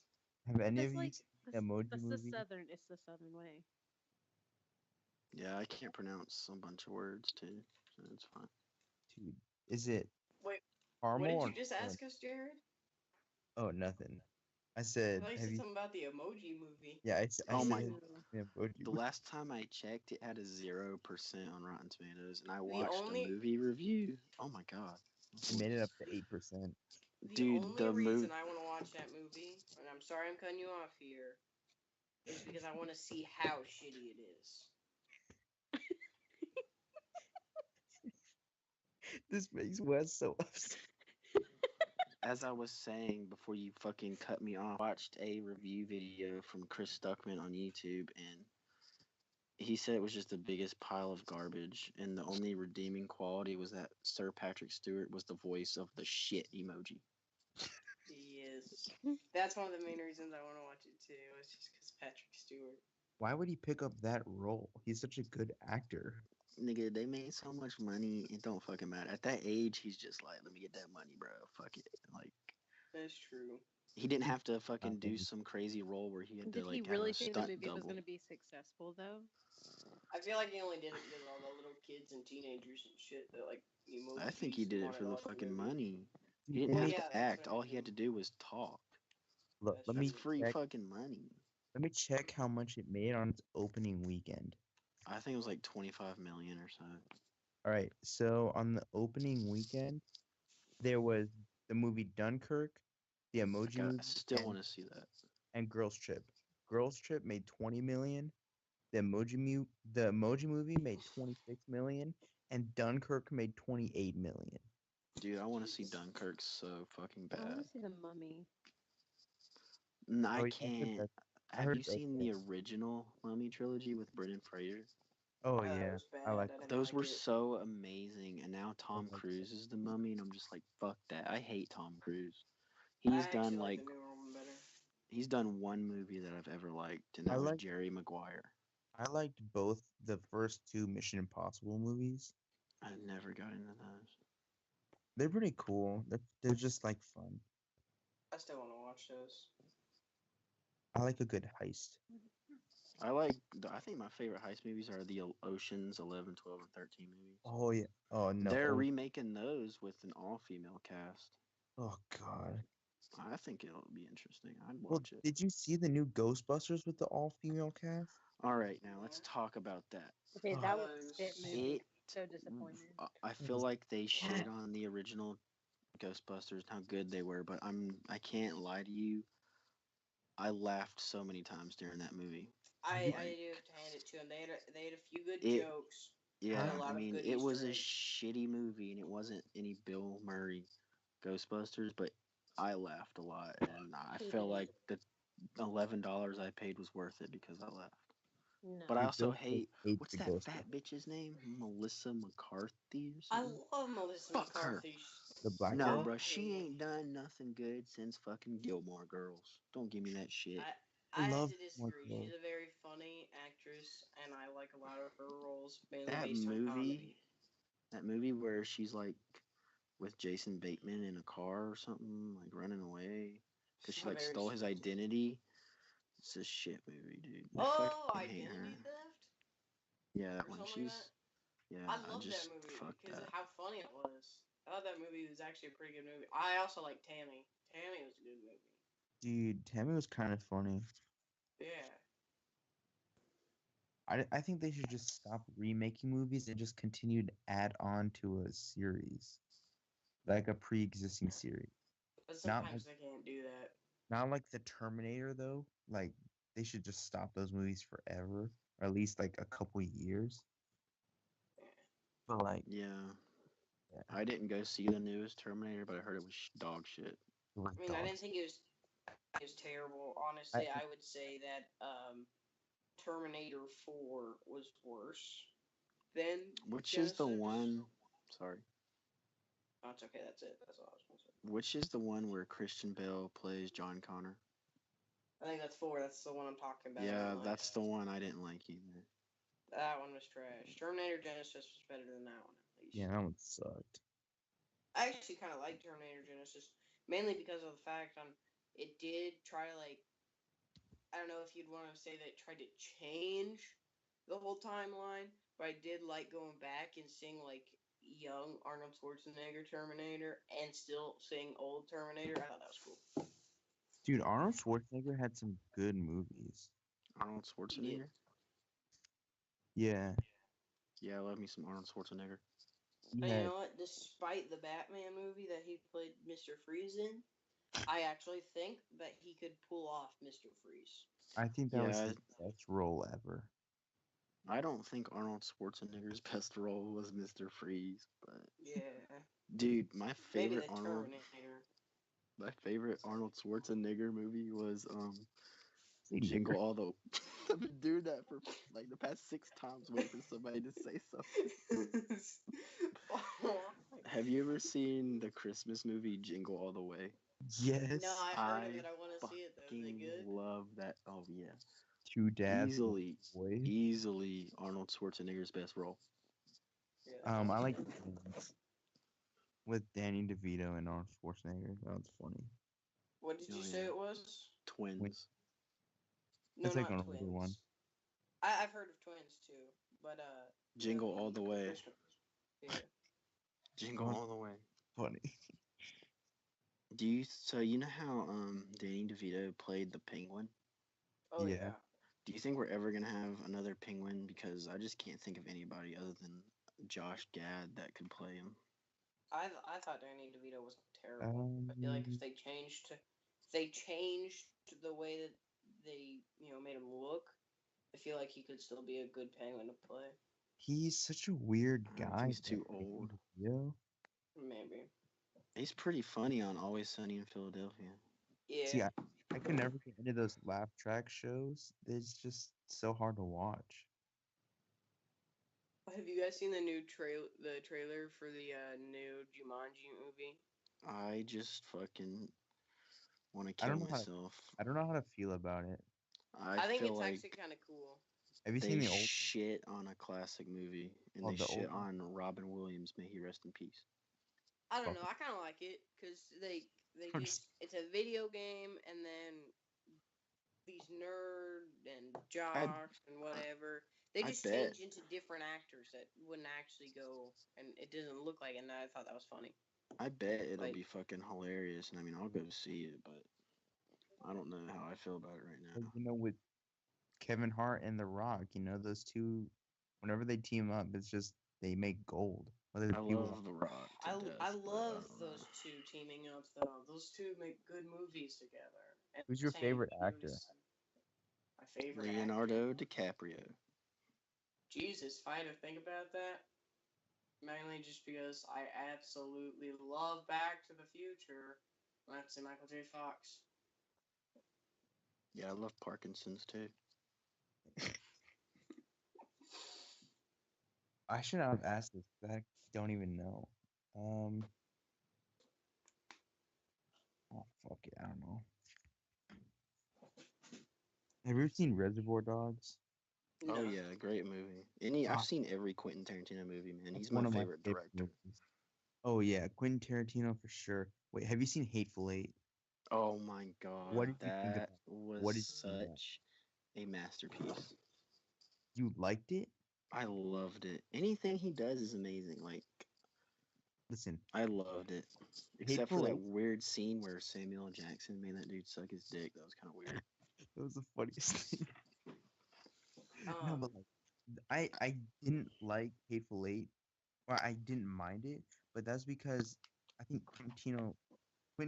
Have any That's of you like seen that's, Emoji that's Movie? It's the southern way. Yeah, I can't pronounce a bunch of words too, so it's fine. Dude, is it Wait, caramel? what or did you just orange? ask us, Jared? Oh, nothing. I I said, thought you have said you? something about the Emoji Movie. Yeah, I Oh my- said Ew. the Emoji The Movie. last time I checked, it had a 0% on Rotten Tomatoes, and I The watched only- a movie review. Oh my god, It made it up to 8%. The dude! only The reason movie. I want to watch that movie, and I'm sorry I'm cutting you off here, is because I want to see how shitty it is. This makes Wes so upset. As I was saying before you fucking cut me off, I watched a review video from Chris Stuckman on YouTube, and he said it was just the biggest pile of garbage, and the only redeeming quality was that Sir Patrick Stewart was the voice of the shit emoji. Yes. That's one of the main reasons I want to watch it too. It's just because Patrick Stewart. Why would he pick up that role? He's such a good actor. Nigga, they made so much money, it don't fucking matter. At that age, he's just like, let me get that money, bro. Fuck it. Like, That's true. he didn't have to fucking do Nothing. some crazy role where he had Did to he like really have a think the stunt movie was double. going to be successful though? I feel like he only did it because of all the little kids and teenagers and shit that like emojis I think he did it wanted for to the watch fucking movie. money. Dude, He didn't let have me, Yeah, to that's act. what I All he had to mean. do was talk. look, That's let That's me free check, fucking money. let me check how much it made on its opening weekend. I think it was like 25 million or so. All right, so on the opening weekend, there was the movie Dunkirk, the Emoji I Movie, still and, want to see that. and Girls Trip. Girls Trip made 20 million. The Emoji Movie made 26 million, and Dunkirk made 28 million. Dude, I want to see Dunkirk so fucking I want bad. to see the Mummy. No, Oh, I yeah, I heard can't. that- I Have heard you it's seen okay. the original Mummy trilogy with Brendan Fraser? Oh That yeah, was bad. I like. didn't Those like were it. so amazing, and now Tom like Cruise is the Mummy, and I'm just like, fuck that. I hate Tom Cruise. He's I actually done like like the newer one better. he's done one movie that I've ever liked, and I that was like- Jerry Maguire. I liked both the first two Mission Impossible movies. I never got into those. They're pretty cool. They're just like fun. I still want to watch those. I like a good heist. I think my favorite heist movies are the Oceans 11, 12, and 13 movies. Oh yeah. Oh no. They're Oh, remaking those with an all-female cast. oh god. I think it'll be interesting. I'd Well, watch it. did you see the new Ghostbusters with the all-female cast? All right, now let's talk about that. Okay, Oh, that was a shit movie. It. So disappointed. I It feel was like they shit bad. on the original Ghostbusters, how good they were, but I can't lie to you. I laughed so many times during that movie. I Like do have to hand it to them. They had a few good it. jokes and a Yeah, I lot of mean, good it was Easter a eggs. shitty movie, and it wasn't any Bill Murray Ghostbusters, but I laughed a lot, and I Who felt didn't? like the $11 I paid was worth it because I laughed. No. But I Dude, also Bill Gates hate hates what's the that Ghostbusters. fat bitch's name? Melissa McCarthy or I something? love Melissa Fuck her. McCarthy. The black No, girl? bro, she ain't done nothing good since fucking Gilmore Girls. Don't give me that shit. I have love to More disagree. Girls. She's a very funny actress, and I like a lot of her roles, mainly That based on comedy. movie, that movie where she's like with Jason Bateman in a car or something, like running away because she like Very stole his stupid. identity. It's a shit movie, dude. I Oh, fucking hate her. identity theft? Yeah, Or when something like she's that? yeah, I I love that just movie fuck because of that. how funny it was. I thought that movie was actually a pretty good movie. I also like Tammy. Tammy was a good movie. Dude, Tammy was kind of funny. Yeah. I think they should just stop remaking movies and just continue to add on to a series, like a pre-existing series. But Not sometimes like they can't do that. not like the Terminator though. Like they should just stop those movies forever, or at least like a couple years. Yeah. But like, Yeah. yeah, I didn't go see the newest Terminator, but I heard it was dog shit. it was I mean, I didn't dogs. think it was terrible. Honestly, I would say that Terminator 4 was worse than Which is the Genesis. one? Sorry. Oh, it's okay. That's it. That's all I was going to say. Which is the one where Christian Bale plays John Connor? I think that's 4. That's the one I'm talking about. Yeah, that's the one I didn't like either. That one was trash. Terminator Genesis was better than that one, at least. Yeah, that one sucked. I actually kind of like Terminator Genesis, mainly because of the fact it did try to, like, I don't know if you'd want to say that it tried to change the whole timeline, but I did like going back and seeing, like, young Arnold Schwarzenegger Terminator and still seeing old Terminator. I thought that was cool. Dude, Arnold Schwarzenegger had some good movies. Arnold Schwarzenegger? Yeah. Yeah, I love me some Arnold Schwarzenegger. And you know what? Despite the Batman movie that he played Mr. Freeze in, I actually think that he could pull off Mr. Freeze. I think that was Yeah. his best role ever. I don't think Arnold Schwarzenegger's best role was Mr. Freeze, but Yeah. dude, Maybe the Terminator. my favorite Arnold Schwarzenegger movie was Lady Jingle All the. I've been doing that for like the past 6 times, waiting for somebody to say something. Have you ever seen the Christmas movie Jingle All the Way? Yes. No, I heard of it. I want to see it, though. Is it good? Love that. Oh yeah, Two dads. easily Arnold Schwarzenegger's best role. Yeah, I like Twins with Danny DeVito and Arnold Schwarzenegger. That was funny. What did you say it was? Twins. No, It's like not an Twins. older one. I've heard of Twins too, but Jingle All the Way. Yeah. Jingle All the Way. Funny. So you know how Danny DeVito played the Penguin? Oh Yeah. yeah. Do you think we're ever gonna have another Penguin? Because I just can't think of anybody other than Josh Gad that could play him. I thought Danny DeVito was terrible. I feel like if they changed the way that they made him look, I feel like he could still be a good Penguin to play. He's such a weird I think guy. he's too old. Yeah. Maybe. He's pretty funny on Always Sunny in Philadelphia. Yeah. See, I could never get into those laugh track shows. It's just so hard to watch. Have you guys seen the new trailer for the new Jumanji movie? I just fucking want to I kill don't know how to- myself. I don't know how to feel about it. I think feel it's like actually kind of cool. Have you they seen the old? shit on a classic movie, and Oh, they the shit old one? on Robin Williams. May he rest in peace. I don't Fuck know. I kind of like it because they Or just it's a video game, and then these nerd and jocks and whatever they I just bet. change into different actors that wouldn't actually go, and it doesn't look like it. And I thought that was funny. I bet it'll Like- be fucking hilarious, and I mean, I'll go see it, but I don't know how I feel about it right now. Like, with Kevin Hart and The Rock, those two, whenever they team up, it's just they make gold. Whether I people love The Rock to I death, but love don't those know. two teaming up though. Those two make good movies together. And Who's your same, favorite you actor? notice my favorite Leonardo actor. DiCaprio. Jesus, if I had to think about that, mainly just because I absolutely love Back to the Future. I have to say Michael J. Fox. Yeah, I love Parkinson's too. I should not have asked this. 'Cause I don't even know. Oh fuck it, I don't know. Have you ever seen Reservoir Dogs? No. Oh yeah, great movie. Ah. I've seen every Quentin Tarantino movie, man. That's He's one my of my favorite favorite director. movies. Oh yeah, Quentin Tarantino for sure. Wait, have you seen Hateful Eight? Oh my god, What did you think that about was What did you think about such a masterpiece. You liked it? I loved it. Anything he does is amazing. Like, Listen, I loved it. Except Hateful for that Eight. weird scene where Samuel L. Jackson made that dude suck his dick. That was kind of weird. It was the funniest thing. No, Um, but like, I didn't like Hateful Eight. Well, I didn't mind it, but that's because I think Quentin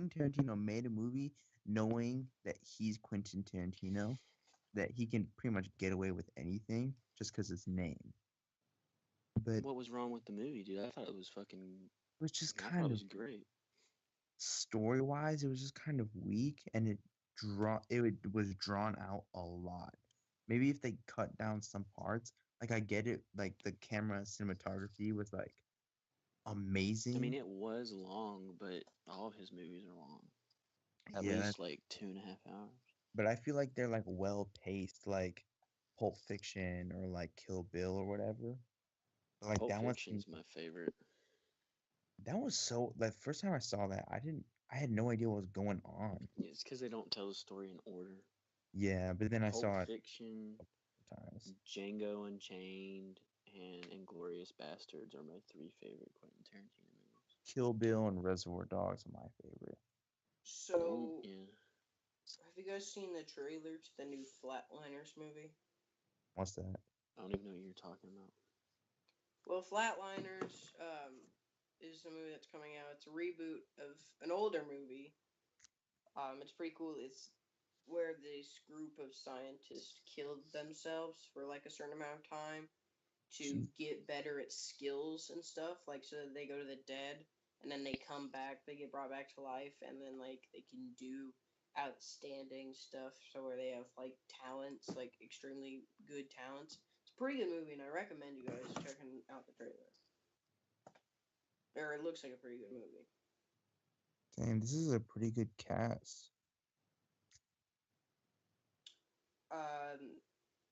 Tarantino made a movie knowing that he's Quentin Tarantino, that he can pretty much get away with anything just because his name. But What was wrong with the movie, dude? I thought it was fucking. it was just I thought kind it of was great. story-wise, it was just kind of weak, and was drawn out a lot. Maybe if they cut down some parts, like I get it, like the camera cinematography was like amazing. I mean, it was long, but all of his movies are long. At Yeah, least like 2.5 hours. but I feel like they're like well paced, like Pulp Fiction or like Kill Bill or whatever. But, like Pulp that Fiction's my favorite. that was so like first time I saw that, I had no idea what was going on. It's because they don't tell the story in order. Yeah, but then I Pulp saw it Fiction, times. Django Unchained, and Inglourious Bastards are my 3 favorite Quentin Tarantino movies. Kill Bill and Reservoir Dogs are my favorite. so, Yeah. have you guys seen the trailer to the new Flatliners movie? What's that? I don't even know what you're talking about. Well, Flatliners is a movie that's coming out. It's a reboot of an older movie. It's pretty cool. It's where this group of scientists killed themselves for like a certain amount of time to Jeez. get better at skills and stuff. Like, so that they go to the dead and then they come back, they get brought back to life, and then like they can do outstanding stuff. So where they have like talents, like extremely good talents. It's a pretty good movie, and I recommend you guys checking out the trailer. Or it looks like a pretty good movie. Damn, this is a pretty good cast.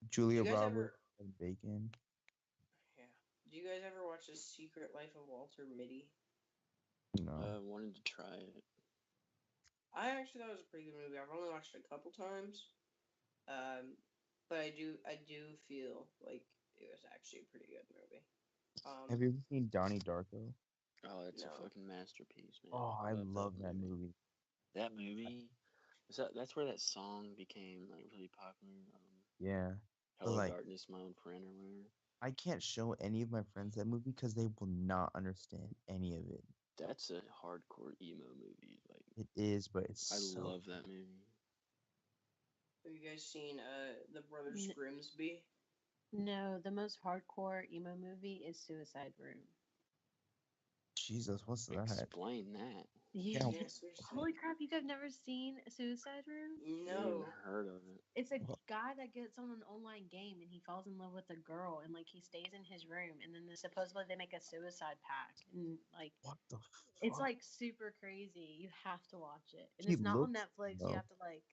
Julia you guys Roberts, Kevin Bacon. Yeah. Do you guys ever watch The Secret Life of Walter Mitty? No. I wanted to try it. I actually thought it was a pretty good movie. I've only watched it a couple times, but I do feel like it was actually a pretty good movie. Have you ever seen Donnie Darko? Oh, it's No. a fucking masterpiece, man. Oh, I love that movie. That movie. That's where that song became like really popular. Yeah. Hello like- Darkness, My Old Friend, or whatever. I can't show any of my friends that movie because they will not understand any of it. That's a hardcore emo movie. Like, It is, but it's I so love that movie. Have you guys seen The Brothers N- Grimsby? No, the most hardcore emo movie is Suicide Room. Jesus, what's that? Explain that. Yeah. Yeah, seriously. Holy crap, you guys never seen Suicide Room? No. Never heard of it. It's a Well- guy that gets on an online game and he falls in love with a girl and like he stays in his room and then supposedly they make a suicide pact and like What the it's fuck? like super crazy. You have to watch it. And He it's not on looks Netflix. low. You have to like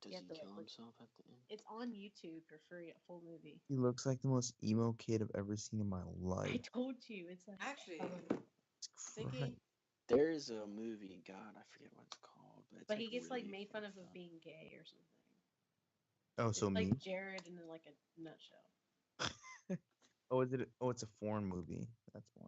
Does You he have to, like, kill look- himself at the end? it's on YouTube for free, a full movie. He looks like the most emo kid I've ever seen in my I life. told you it's like Actually, It's thinking, Christ. There is a movie, God, I forget what it's called, but it's but like he gets like really made fun of fucked up. being gay or something. Oh, It's so me? like Jared in like a nutshell. Oh, is it? Oh, it's a foreign movie. That's why.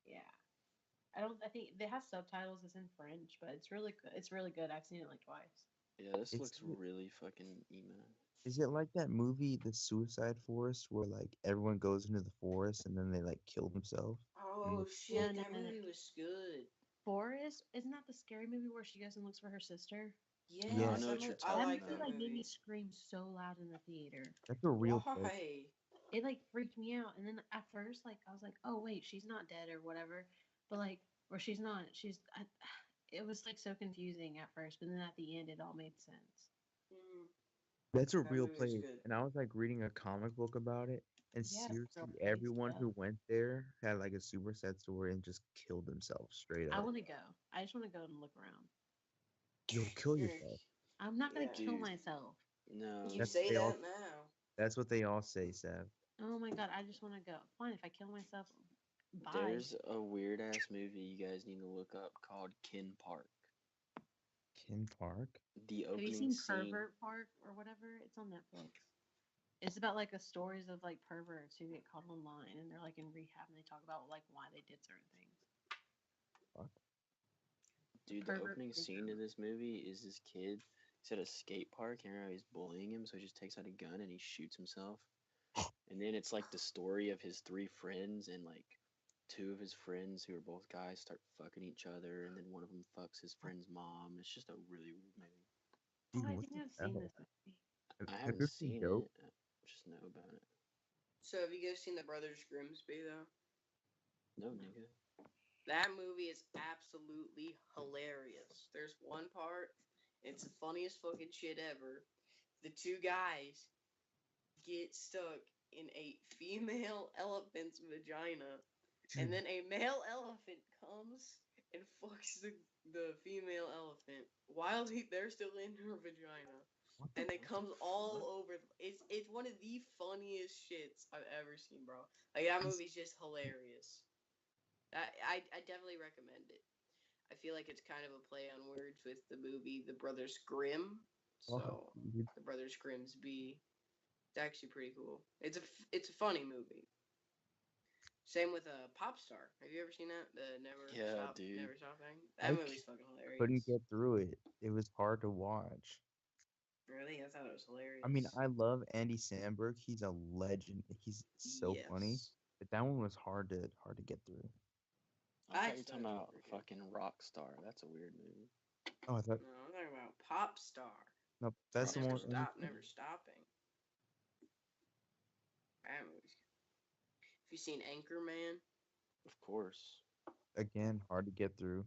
Yeah. I think it has subtitles. It's in French, but it's really good. It's really good. I've seen it like twice. Yeah, this It's looks really fucking emo. Is it like that movie, The Suicide Forest, where like everyone goes into the forest and then they like kill themselves? Oh No, shit, no, that no, no. movie was good. Forest, isn't that the scary movie where she goes and looks for her sister? Yes, Yeah. I know what you're I talking That like movie that about. like made me movie. scream so loud in the theater. That's a real place. Why? It like freaked me out. And then at first, like I was like, oh wait, she's not dead or whatever. But like, or she's not. It was like so confusing at first, but then at the end, it all made sense. Mm, That's a that real movie was place. good. And I was like reading a comic book about it, and Yeah, it's a real seriously, place, everyone yeah. who went there had like a super sad story and just killed themselves straight I up. want to go. I just want to go and look around. You'll kill You're- yourself. I'm not gonna Yeah. kill Dude. myself. No. You That's say what they all. that now. That's what they all say, Sav. Oh my god, I just want to go. Fine, if I kill myself, bye. There's a weird ass movie you guys need to look up called Kin Park. Kin Park. The Have you opening seen scene. Pervert Park or whatever? It's on Netflix. It's about like a stories of like perverts who get caught online and they're like in rehab and they talk about like why they did certain things. Fuck. Dude, the Pervert opening scene Park. of this movie is this kid. He's at a skate park and everybody's bullying him, so he just takes out a gun and he shoots himself. And then it's like the story of his three friends, and like two of his friends who are both guys start fucking each other, and then one of them fucks his friend's mom. It's just a really weird movie. Oh, Dude, I what think the I've seen hell? this movie. I Have haven't you seen seen Dope? it. I just know about it. So have you guys seen the Brothers Grimsby though? No, nigga. That movie is absolutely hilarious. There's one part, it's the funniest fucking shit ever. The two guys get stuck in a female elephant's vagina, and then a male elephant comes and fucks the female elephant while they're still in her vagina. What the And it comes all fuck? over. It's one of the funniest shits I've ever seen, bro. Like that movie's just hilarious. I definitely recommend it. I feel like it's kind of a play on words with the movie The Brothers Grimm. Oh, So dude. The Brothers Grimsby. It's actually pretty cool. It's a funny movie. Same with Pop Star. Have you ever seen that? The Yeah, dude. Never Stop thing. I That movie's fucking hilarious. couldn't get through it. It was hard to watch. Really, I thought it was hilarious. I mean, I love Andy Samberg. He's a legend. He's so funny. Yes. But that one was hard to get through. I thought you were I thought talking it was about pretty good. fucking Rockstar. That's a weird movie. Oh, I thought No, I'm talking about Pop Star. no, that's the Never one. Stop, Never Stopping. That movie's. Have you seen Anchorman? Of course. Again, hard to get through.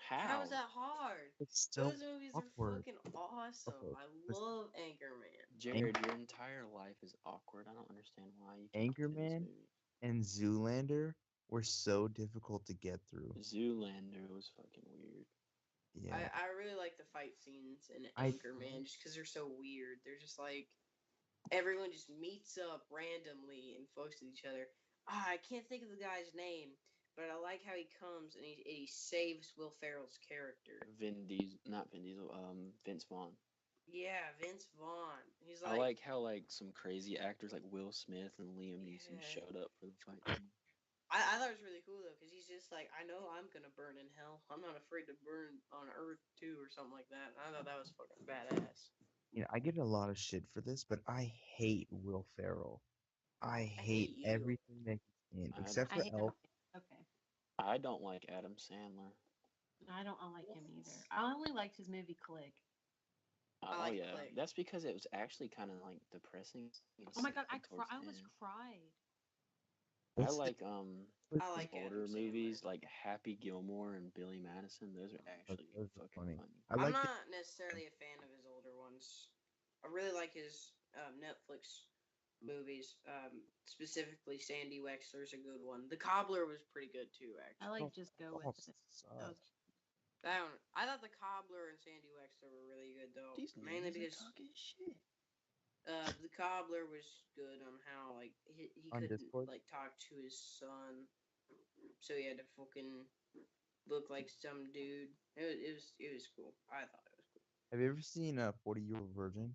How is that hard? It's so Those movies awkward. are fucking awesome. Okay, I listen. love Anchorman. Jared, your entire life is awkward. I don't understand why you can't get through this Anchorman movie. and Zoolander were so difficult to get through. Zoolander was fucking weird. Yeah. I really like the fight scenes in I- Anchorman just because they're so weird. They're just like everyone just meets up randomly and fucks with each other. I can't think of the guy's name, but I like how he comes and he saves Will Ferrell's character. Not Vin Diesel, Vince Vaughn. Yeah, Vince Vaughn. He's I like how like some crazy actors like Will Smith and Liam Neeson Yeah. showed up for the fight scene. I thought it was really cool though, because he's just like, I know I'm gonna burn in hell. I'm not afraid to burn on Earth too, or something like that. And I thought that was fucking badass. You know, I get a lot of shit for this, but I hate Will Ferrell. I hate hate you. everything that he's in, I except I for hate Elf. Okay. I don't like Adam Sandler. I don't like him either. I only liked his movie Click. I Oh like yeah, Click. that's because it was actually kind of like depressing. and Oh my god, sad towards I the almost end. cried. I What's the- like I like older Adam movies Sandler. like Happy Gilmore and Billy Madison. Those are actually those are fucking funny. funny. I I'm like not necessarily a fan of his older ones. I really like his Netflix movies, specifically Sandy Wexler's a good one. The Cobbler was pretty good too, I actually. like Just Go With It. That was I thought the Cobbler and Sandy Wexler were really good though. These Mainly niggas are because talking shit. the Cobbler was good on how like he On couldn't Discord? like talk to his son, so he had to fucking look like some dude. It was cool. I thought it was cool. Have you ever seen 40-Year-Old Virgin?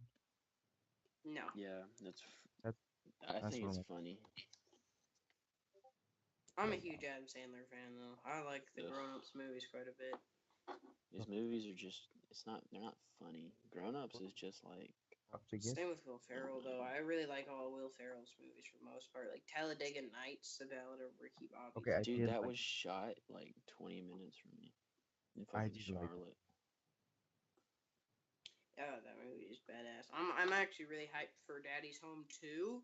No. Yeah, That's I think one it's of funny. I'm a huge Adam Sandler fan, though. I like the Ugh. grown-ups movies quite a bit. His movies are just, they're not funny. Grown Ups is just like, Same with Will Ferrell, though. I really like all Will Ferrell's movies for the most part. Like Talladega Nights, The Ballad of Ricky Bobby. Okay, I dude, did that like- was shot like 20 minutes from me in I fucking did like it. Charlotte. Oh, that movie is badass. I'm actually really hyped for Daddy's Home 2.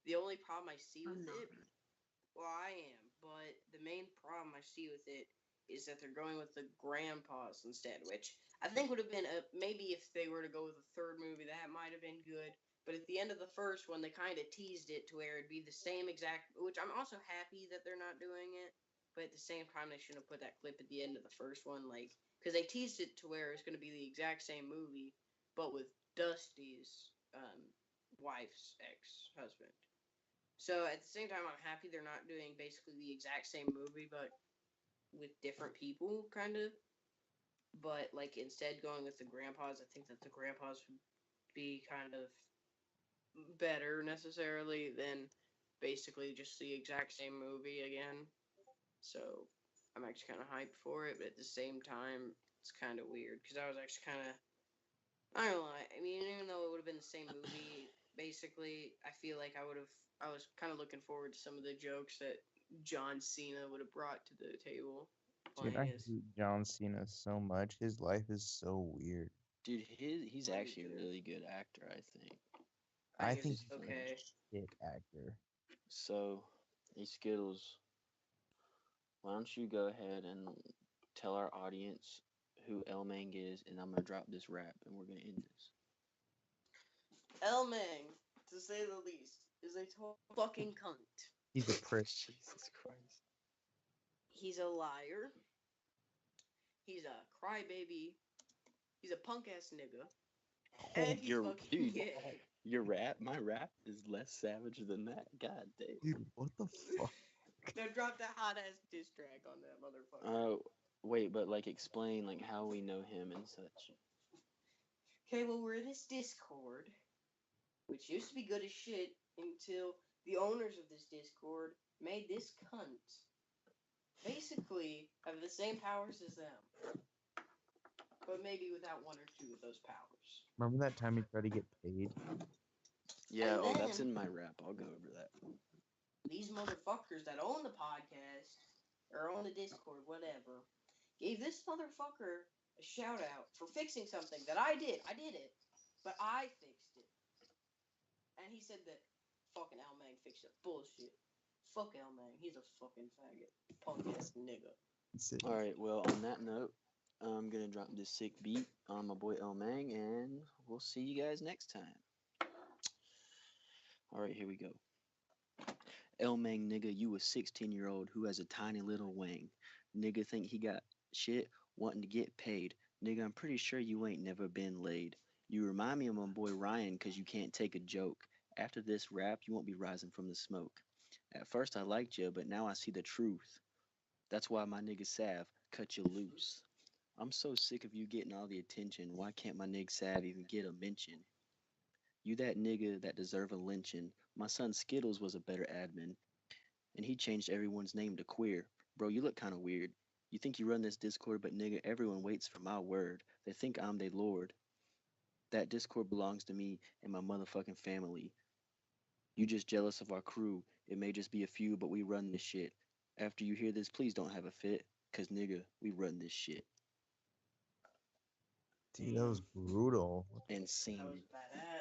The only problem I see with it, well, I am, but the main problem I see with it is that they're going with the grandpas instead, which I think would have been maybe if they were to go with a third movie, that might have been good. But at the end of the first one, they kind of teased it to where it'd be the same exact, which I'm also happy that they're not doing it. But at the same time, they shouldn't have put that clip at the end of the first one, like, because they teased it to where it's going to be the exact same movie, but with Dusty's wife's ex-husband. So at the same time, I'm happy they're not doing basically the exact same movie, but with different people, kind of. But like instead going with the grandpas, I think that the grandpas would be kind of better necessarily than basically just the exact same movie again. So I'm actually kind of hyped for it, but at the same time, it's kind of weird because I was actually kind of, I don't know. I mean, even though it would have been the same movie, basically, I feel like I was kind of looking forward to some of the jokes that John Cena would have brought to the table. Dude, I hate John Cena so much. His life is so weird. Dude, he's actually a really good actor, I think. I think he's okay. He's a shit actor. So, hey Skittles, why don't you go ahead and tell our audience who Elmang is, and I'm gonna drop this rap, and we're gonna end this. Elmang, to say the least, is a total fucking cunt. He's a prick. Jesus Christ. He's a liar. He's a crybaby. He's a punk ass nigga. And he's fucking gay. Your rap, my rap is less savage than that. God damn. Dude, what the fuck? Now drop that hot ass diss track on that motherfucker. Oh, wait, but like explain like how we know him and such. Okay, well we're in this Discord, which used to be good as shit until the owners of this Discord made this cunt basically have the same powers as them, but maybe without one or two of those powers. Remember that time he tried to get paid? Yeah, And that's then- in my rap. I'll go over that. These motherfuckers that own the podcast or own the Discord, whatever, gave this motherfucker a shout out for fixing something that I did. I did it, but I fixed it. And he said that fucking Elmang fixed it. Bullshit. Fuck Elmang. He's a fucking faggot. Punk ass nigga. All right. Well, on that note, I'm gonna drop this sick beat on my boy Elmang, and we'll see you guys next time. All right, here we go. Elmang, nigga, you a 16-year-old who has a tiny little wang. Nigga think he got shit wanting to get paid. Nigga, I'm pretty sure you ain't never been laid. You remind me of my boy Ryan cause you can't take a joke. After this rap, you won't be rising from the smoke. At first I liked you, but now I see the truth. That's why my nigga Sav cut you loose. I'm so sick of you getting all the attention. Why can't my nigga Sav even get a mention? You that nigga that deserve a lynching. My son Skittles was a better admin, and he changed everyone's name to queer. Bro, you look kinda weird. You think you run this Discord, but nigga, everyone waits for my word. They think I'm their lord. That Discord belongs to me and my motherfucking family. You just jealous of our crew. It may just be a few, but we run this shit. After you hear this, please don't have a fit, cause nigga, we run this shit. Dude, that was brutal. And scene. That was badass.